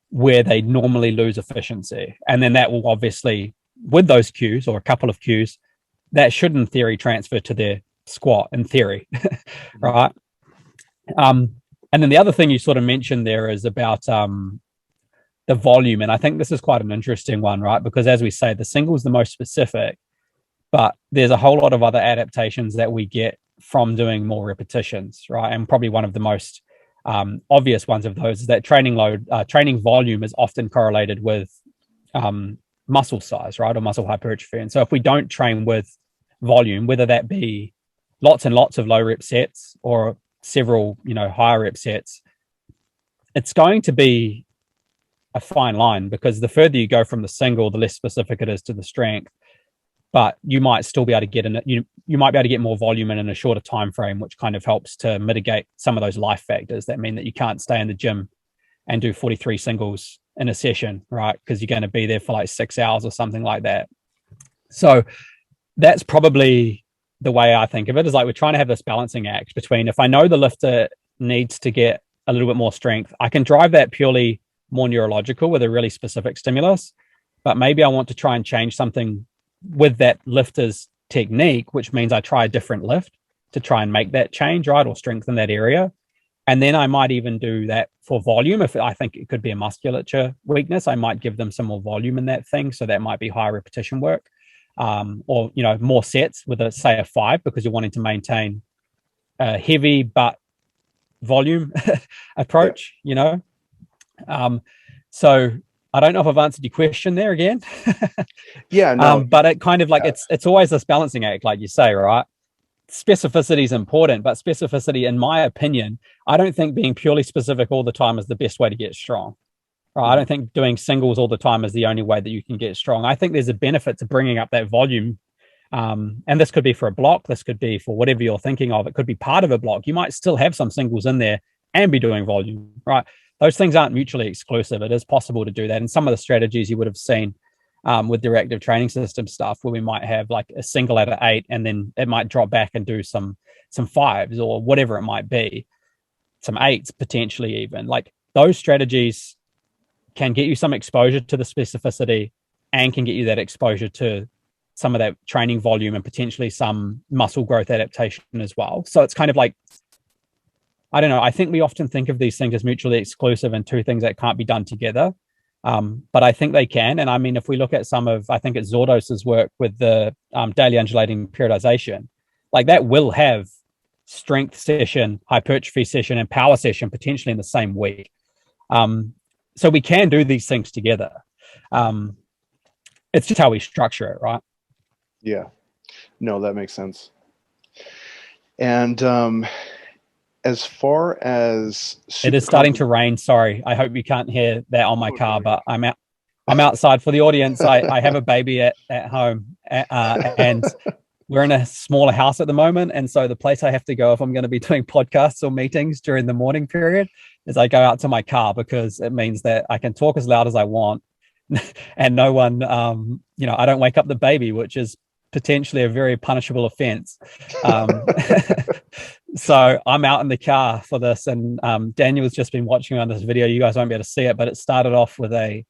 where they normally lose efficiency. And then that will obviously, with those cues or a couple of cues, that should in theory transfer to their squat in theory, right? And then the other thing you sort of mentioned there is about the volume. And I think this is quite an interesting one, right? Because as we say, the single is the most specific, but there's a whole lot of other adaptations that we get from doing more repetitions, right? And probably one of the most obvious ones of those is that training volume is often correlated with muscle size, right? Or muscle hypertrophy. And so if we don't train with volume, whether that be lots and lots of low rep sets or several, higher rep sets, it's going to be a fine line, because the further you go from the single, the less specific it is to the strength. But you might still be able to get in it. You might be able to get more volume in a shorter time frame, which kind of helps to mitigate some of those life factors that mean that you can't stay in the gym and do 43 singles in a session, right? Because you're going to be there for like 6 hours or something like that. So that's probably the way I think of it, is like we're trying to have this balancing act between, if I know the lifter needs to get a little bit more strength, I can drive that purely more neurological with a really specific stimulus. But maybe I want to try and change something with that lifter's technique, which means I try a different lift to try and make that change, right? Or strengthen that area. And then I might even do that for volume. If I think it could be a musculature weakness, I might give them some more volume in that thing. So that might be higher repetition work, or, more sets with say a 5, because you're wanting to maintain a heavy but volume approach, so I don't know if I've answered your question there again. Yeah, no. But it kind of like, it's always this balancing act, like you say, right? Specificity is important, but specificity, in my opinion, I don't think being purely specific all the time is the best way to get strong. Right? I don't think doing singles all the time is the only way that you can get strong. I think there's a benefit to bringing up that volume. And this could be for a block. This could be for whatever you're thinking of. It could be part of a block. You might still have some singles in there and be doing volume, right? Those things aren't mutually exclusive. It is possible to do that. And some of the strategies you would have seen with the reactive training system stuff, where we might have like a single at an 8, and then it might drop back and do some 5s or whatever it might be, some 8s potentially even. Like those strategies can get you some exposure to the specificity and can get you that exposure to some of that training volume and potentially some muscle growth adaptation as well. So it's kind of like, I don't know. I think we often think of these things as mutually exclusive and two things that can't be done together. But I think they can. And I mean, if we look at I think it's Zordos's work with the daily undulating periodization, like that will have strength session, hypertrophy session, and power session potentially in the same week. So we can do these things together. It's just how we structure it, right? Yeah. No, that makes sense. And as far as it is starting to rain. Sorry, I hope you can't hear that on my car, but I'm outside for the audience. I have a baby at home, and we're in a smaller house at the moment. And so the place I have to go if I'm going to be doing podcasts or meetings during the morning period is I go out to my car, because it means that I can talk as loud as I want and no one, I don't wake up the baby, which is potentially a very punishable offense. So I'm out in the car for this, and Daniel's just been watching on this video. You guys won't be able to see it, but it started off with a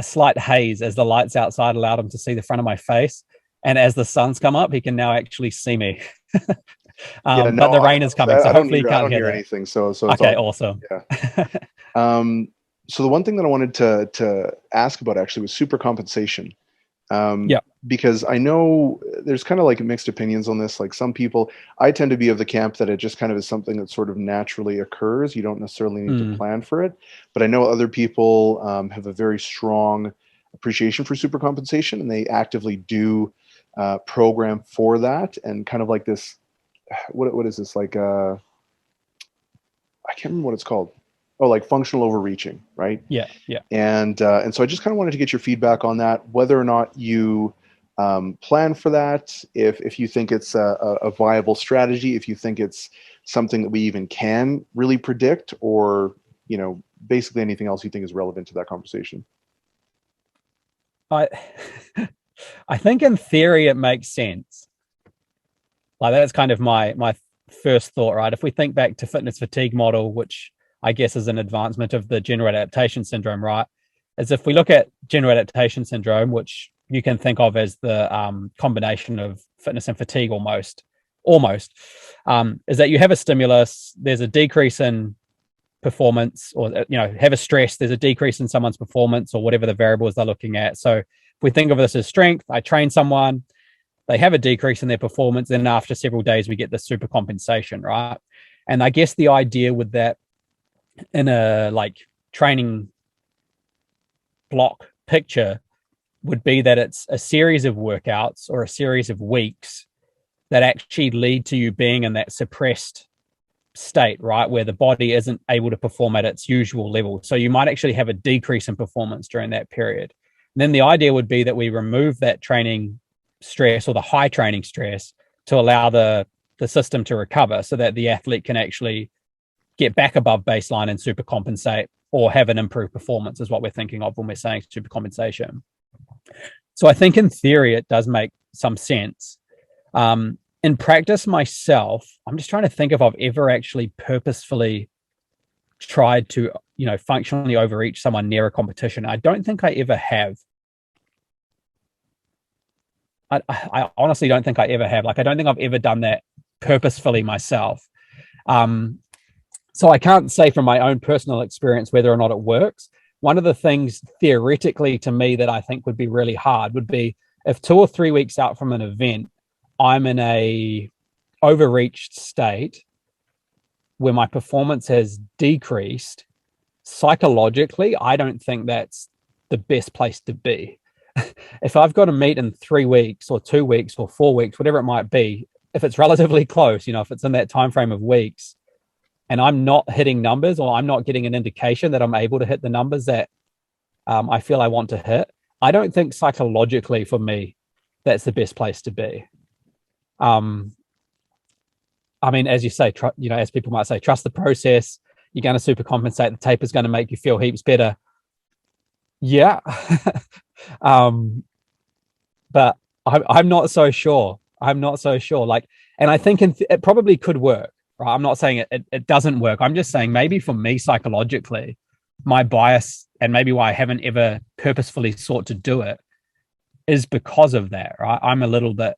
slight haze as the lights outside allowed him to see the front of my face. And as the sun's come up, he can now actually see me. But the rain is coming, so hopefully you can't hear anything. So okay, awesome. Yeah. So the one thing that I wanted to ask about actually was supercompensation. Because I know there's kind of like mixed opinions on this. Like some people, I tend to be of the camp that it just kind of is something that sort of naturally occurs. You don't necessarily need to plan for it. But I know other people have a very strong appreciation for supercompensation, and they actively do program for that, and kind of like this, what is this, like I can't remember what it's called. Oh, like functional overreaching, right? Yeah. And so I just kind of wanted to get your feedback on that, whether or not you plan for that, if you think it's a viable strategy, if you think it's something that we even can really predict, or, you know, basically anything else you think is relevant to that conversation. I I think in theory it makes sense. Like that's kind of my first thought, right? If we think back to fitness fatigue model, which I guess is an advancement of the general adaptation syndrome, right? As if we look at general adaptation syndrome, which you can think of as the combination of fitness and fatigue almost, is that you have a stimulus, there's a decrease in performance, or, you know, have a stress, there's a decrease in someone's performance or whatever the variables they're looking at. So if we think of this as strength, I train someone, they have a decrease in their performance, then after several days we get the supercompensation, right? And I guess the idea with that in a like training block picture would be that it's a series of workouts or a series of weeks that actually lead to you being in that suppressed state, right, where the body isn't able to perform at its usual level. So you might actually have a decrease in performance during that period. And then the idea would be that we remove that training stress or the high training stress to allow the system to recover, so that the athlete can actually get back above baseline and supercompensate, or have an improved performance, is what we're thinking of when we're saying supercompensation. So I think in theory it does make some sense. In practice myself, I'm just trying to think if I've ever actually purposefully tried to, you know, functionally overreach someone near a competition. I don't think I ever have. I honestly don't think I ever have. Like, I don't think I've ever done that purposefully myself. So I can't say from my own personal experience whether or not it works. One of the things theoretically to me that I think would be really hard would be if 2 or 3 weeks out from an event, I'm in a overreached state where my performance has decreased. Psychologically, I don't think that's the best place to be. If I've got to meet in 3 weeks or 2 weeks or 4 weeks, whatever it might be, if it's relatively close, you know, if it's in that time frame of weeks, and I'm not hitting numbers, or I'm not getting an indication that I'm able to hit the numbers that I feel I want to hit, I don't think psychologically for me that's the best place to be. I mean, as you say, you know, as people might say, trust the process. You're going to supercompensate. The taper is going to make you feel heaps better. Yeah. But I'm not so sure. I'm not so sure. Like, and I think it probably could work. Right? I'm not saying it doesn't work. I'm just saying maybe for me psychologically, my bias, and maybe why I haven't ever purposefully sought to do it, is because of that. Right? I'm a little bit.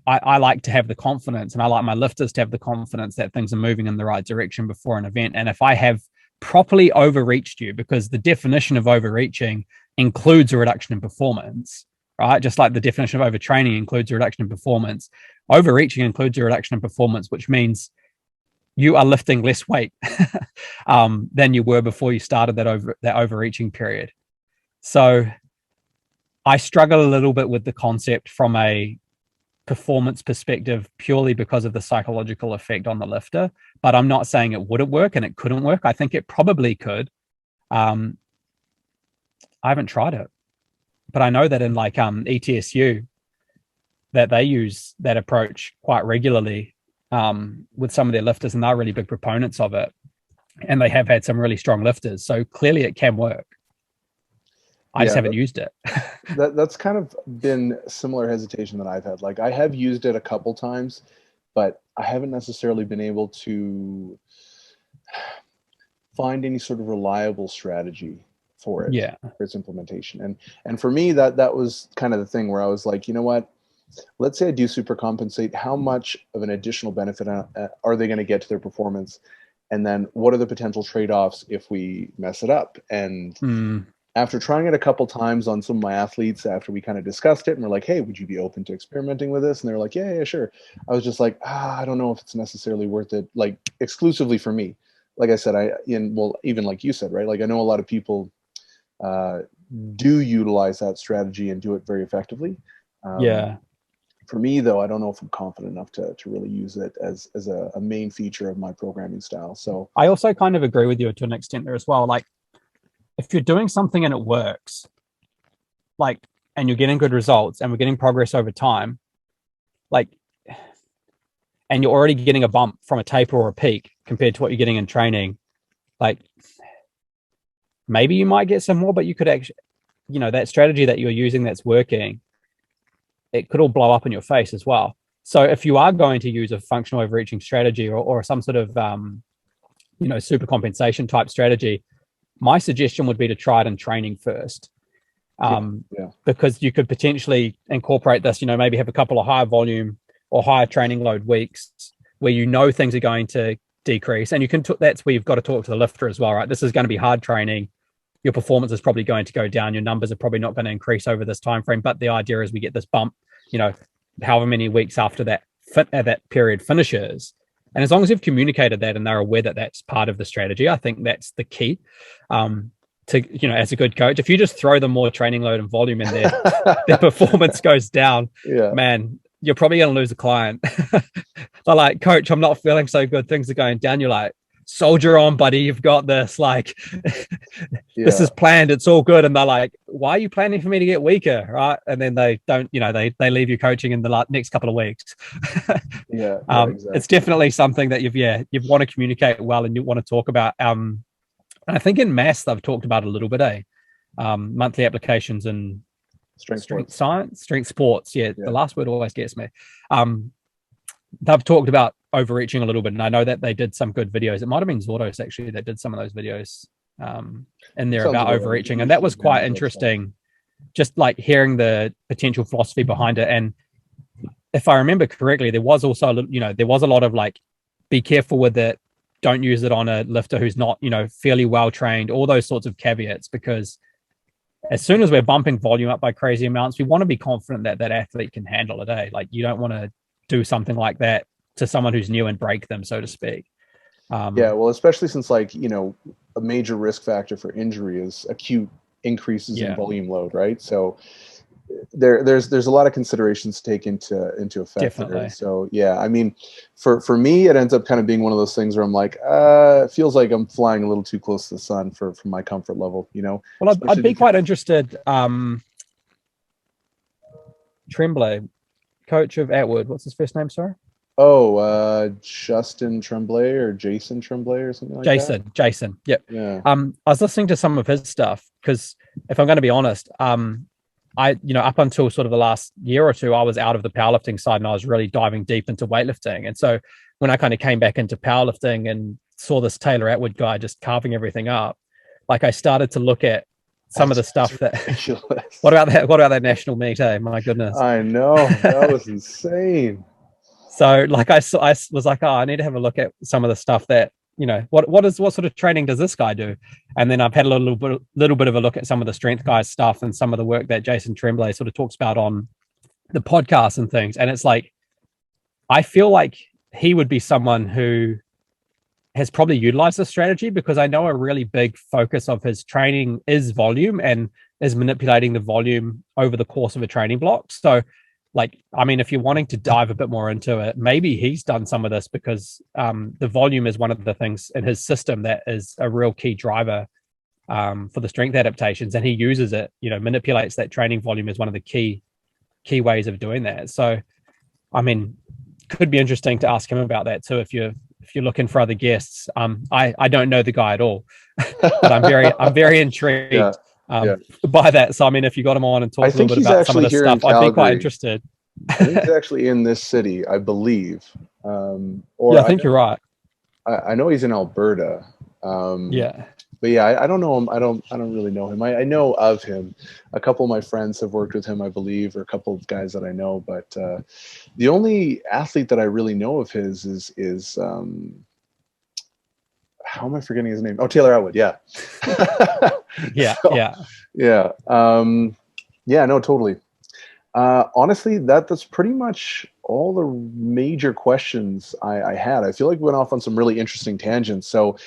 I like to have the confidence, and I like my lifters to have the confidence that things are moving in the right direction before an event. And if I have properly overreached you, because the definition of overreaching includes a reduction in performance, right? Just like the definition of overtraining includes a reduction in performance, overreaching includes a reduction in performance, which means you are lifting less weight than you were before you started that overreaching period. So I struggle a little bit with the concept from a performance perspective, purely because of the psychological effect on the lifter. But I'm not saying it wouldn't work and it couldn't work. I think it probably could. I haven't tried it, but I know that in like ETSU that they use that approach quite regularly with some of their lifters, and they're really big proponents of it, and they have had some really strong lifters. So clearly it can work. I just haven't used it. That's kind of been similar hesitation that I've had. Like, I have used it a couple times, but I haven't necessarily been able to find any sort of reliable strategy for it, for its implementation. And for me, that was kind of the thing where I was like, you know what? Let's say I do supercompensate. How much of an additional benefit are they going to get to their performance? And then what are the potential trade-offs if we mess it up? And after trying it a couple times on some of my athletes, after we kind of discussed it and we're like, hey, would you be open to experimenting with this? And they were like, yeah, sure. I was just like, I don't know if it's necessarily worth it, like exclusively for me. Like I said, even like you said, right? Like, I know a lot of people do utilize that strategy and do it very effectively. For me, though, I don't know if I'm confident enough to really use it as a main feature of my programming style. So I also kind of agree with you to an extent there as well. Like, if you're doing something and it works, like, and you're getting good results and we're getting progress over time, like, and you're already getting a bump from a taper or a peak compared to what you're getting in training, like, maybe you might get some more, but you could actually, you know, that strategy that you're using that's working, it could all blow up in your face as well. So if you are going to use a functional overreaching strategy or some sort of, you know, super compensation type strategy, my suggestion would be to try it in training first. Because you could potentially incorporate this, you know, maybe have a couple of higher volume or higher training load weeks where you know things are going to decrease. And you can, that's where you've got to talk to the lifter as well, right? This is going to be hard training. Your performance is probably going to go down. Your numbers are probably not going to increase over this time frame. But the idea is we get this bump, you know, however many weeks after that period finishes. And as long as you've communicated that and they're aware that that's part of the strategy, I think that's the key. To, you know, as a good coach, if you just throw them more training load and volume in there, their performance goes down. Man, you're probably going to lose a client. They're like, coach, I'm not feeling so good. Things are going down. You're like, soldier on, buddy. You've got this. Like, this is planned. It's all good. And they're like, why are you planning for me to get weaker? Right. And then they don't, you know, they leave you coaching in the next couple of weeks. Exactly. It's definitely something that you want to communicate well and you want to talk about. I think in maths, they've talked about a little bit, monthly applications and strength science, strength sports. The last word always gets me. They've talked about overreaching a little bit. And I know that they did some good videos. It might've been Zordos actually that did some of those videos in there about overreaching. And that was quite interesting. Just like hearing the potential philosophy behind it. And if I remember correctly, there was also, you know, there was a lot of like, be careful with it. Don't use it on a lifter who's not, you know, fairly well trained, all those sorts of caveats, because as soon as we're bumping volume up by crazy amounts, we want to be confident that that athlete can handle it. Like, you don't want to do something like that to someone who's new and break them, so to speak. Well, especially since, like, you know, a major risk factor for injury is acute increases in volume load, right? So there's a lot of considerations to take into effect. Definitely. There. So I mean, for me, it ends up kind of being one of those things where I'm like, it feels like I'm flying a little too close to the sun for my comfort level, you know. Well, I'd be quite interested. Tremblay, coach of Atwood, what's his first name? Sorry. Justin Tremblay or Jason Tremblay or something like that. Jason. Yep. Yeah. I was listening to some of his stuff because, if I'm going to be honest, you know, up until sort of the last year or two, I was out of the powerlifting side and I was really diving deep into weightlifting. And so when I kind of came back into powerlifting and saw this Taylor Atwood guy just carving everything up, like, I started to look at some of the stuff that, what about that national meet? My goodness. I know, that was insane. So like, I was like, I need to have a look at some of the stuff that, you know, what sort of training does this guy do? And then I've had a little bit of a look at some of the strength guys stuff and some of the work that Jason Tremblay sort of talks about on the podcast and things. And it's like, I feel like he would be someone who has probably utilized this strategy, because I know a really big focus of his training is volume and is manipulating the volume over the course of a training block. So, like, I mean, if you're wanting to dive a bit more into it, maybe he's done some of this because the volume is one of the things in his system that is a real key driver for the strength adaptations. And he uses it, you know, manipulates that training volume as one of the key ways of doing that. So, I mean, could be interesting to ask him about that too, if you're looking for other guests. I don't know the guy at all, but I'm very intrigued. By that. So I mean, if you got him on and talk a little bit about some of this stuff, I'd be quite interested. I think he's actually in this city, I believe. I think you're right. I know he's in Alberta. But I don't know him. I don't really know him. I know of him. A couple of my friends have worked with him, I believe, or a couple of guys that I know. But the only athlete that I really know of his is how am I forgetting his name? Oh, Taylor Atwood. Yeah. No, totally. Honestly, that's pretty much all the major questions I had. I feel like we went off on some really interesting tangents. So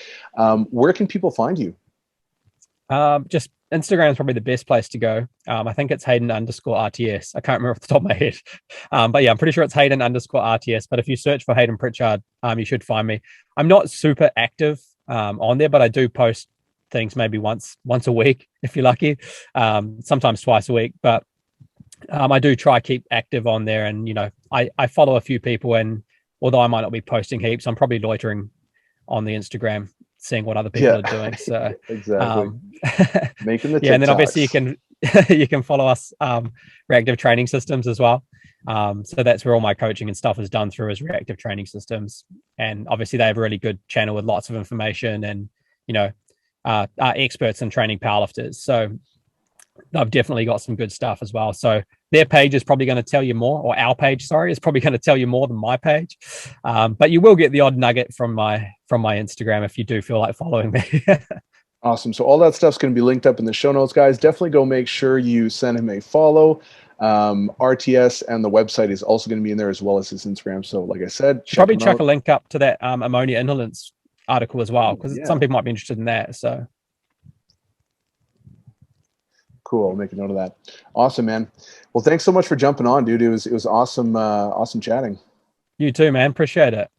where can people find you? Just Instagram is probably the best place to go. I think it's Hayden _RTS. I can't remember off the top of my head. But yeah, I'm pretty sure it's Hayden _RTS. But if you search for Hayden Pritchard, you should find me. I'm not super active on there, but I do post things maybe once a week if you're lucky, sometimes twice a week. But I do try keep active on there, and I follow a few people, and although I might not be posting heaps, I'm probably loitering on the Instagram, seeing what other people are doing. So exactly, making the TikToks. And then obviously you can follow us, Reactive Training Systems as well. So that's where all my coaching and stuff is done through, is Reactive Training Systems, and obviously they have a really good channel with lots of information, and are experts in training powerlifters. So I've definitely got some good stuff as well. So their page is probably going to tell you more, or our page, sorry, is probably going to tell you more than my page. But you will get the odd nugget from my Instagram if you do feel like following me. Awesome. So all that stuff's going to be linked up in the show notes, guys. Definitely go make sure you send him a follow. RTS and the website is also going to be in there, as well as his Instagram. So like I said, probably chuck a link up to that ammonia inhalants article as well, because some people might be interested in that. So cool. I'll make a note of that. Awesome, man. Well, thanks so much for jumping on, dude. It was awesome. Awesome chatting. You too, man. Appreciate it.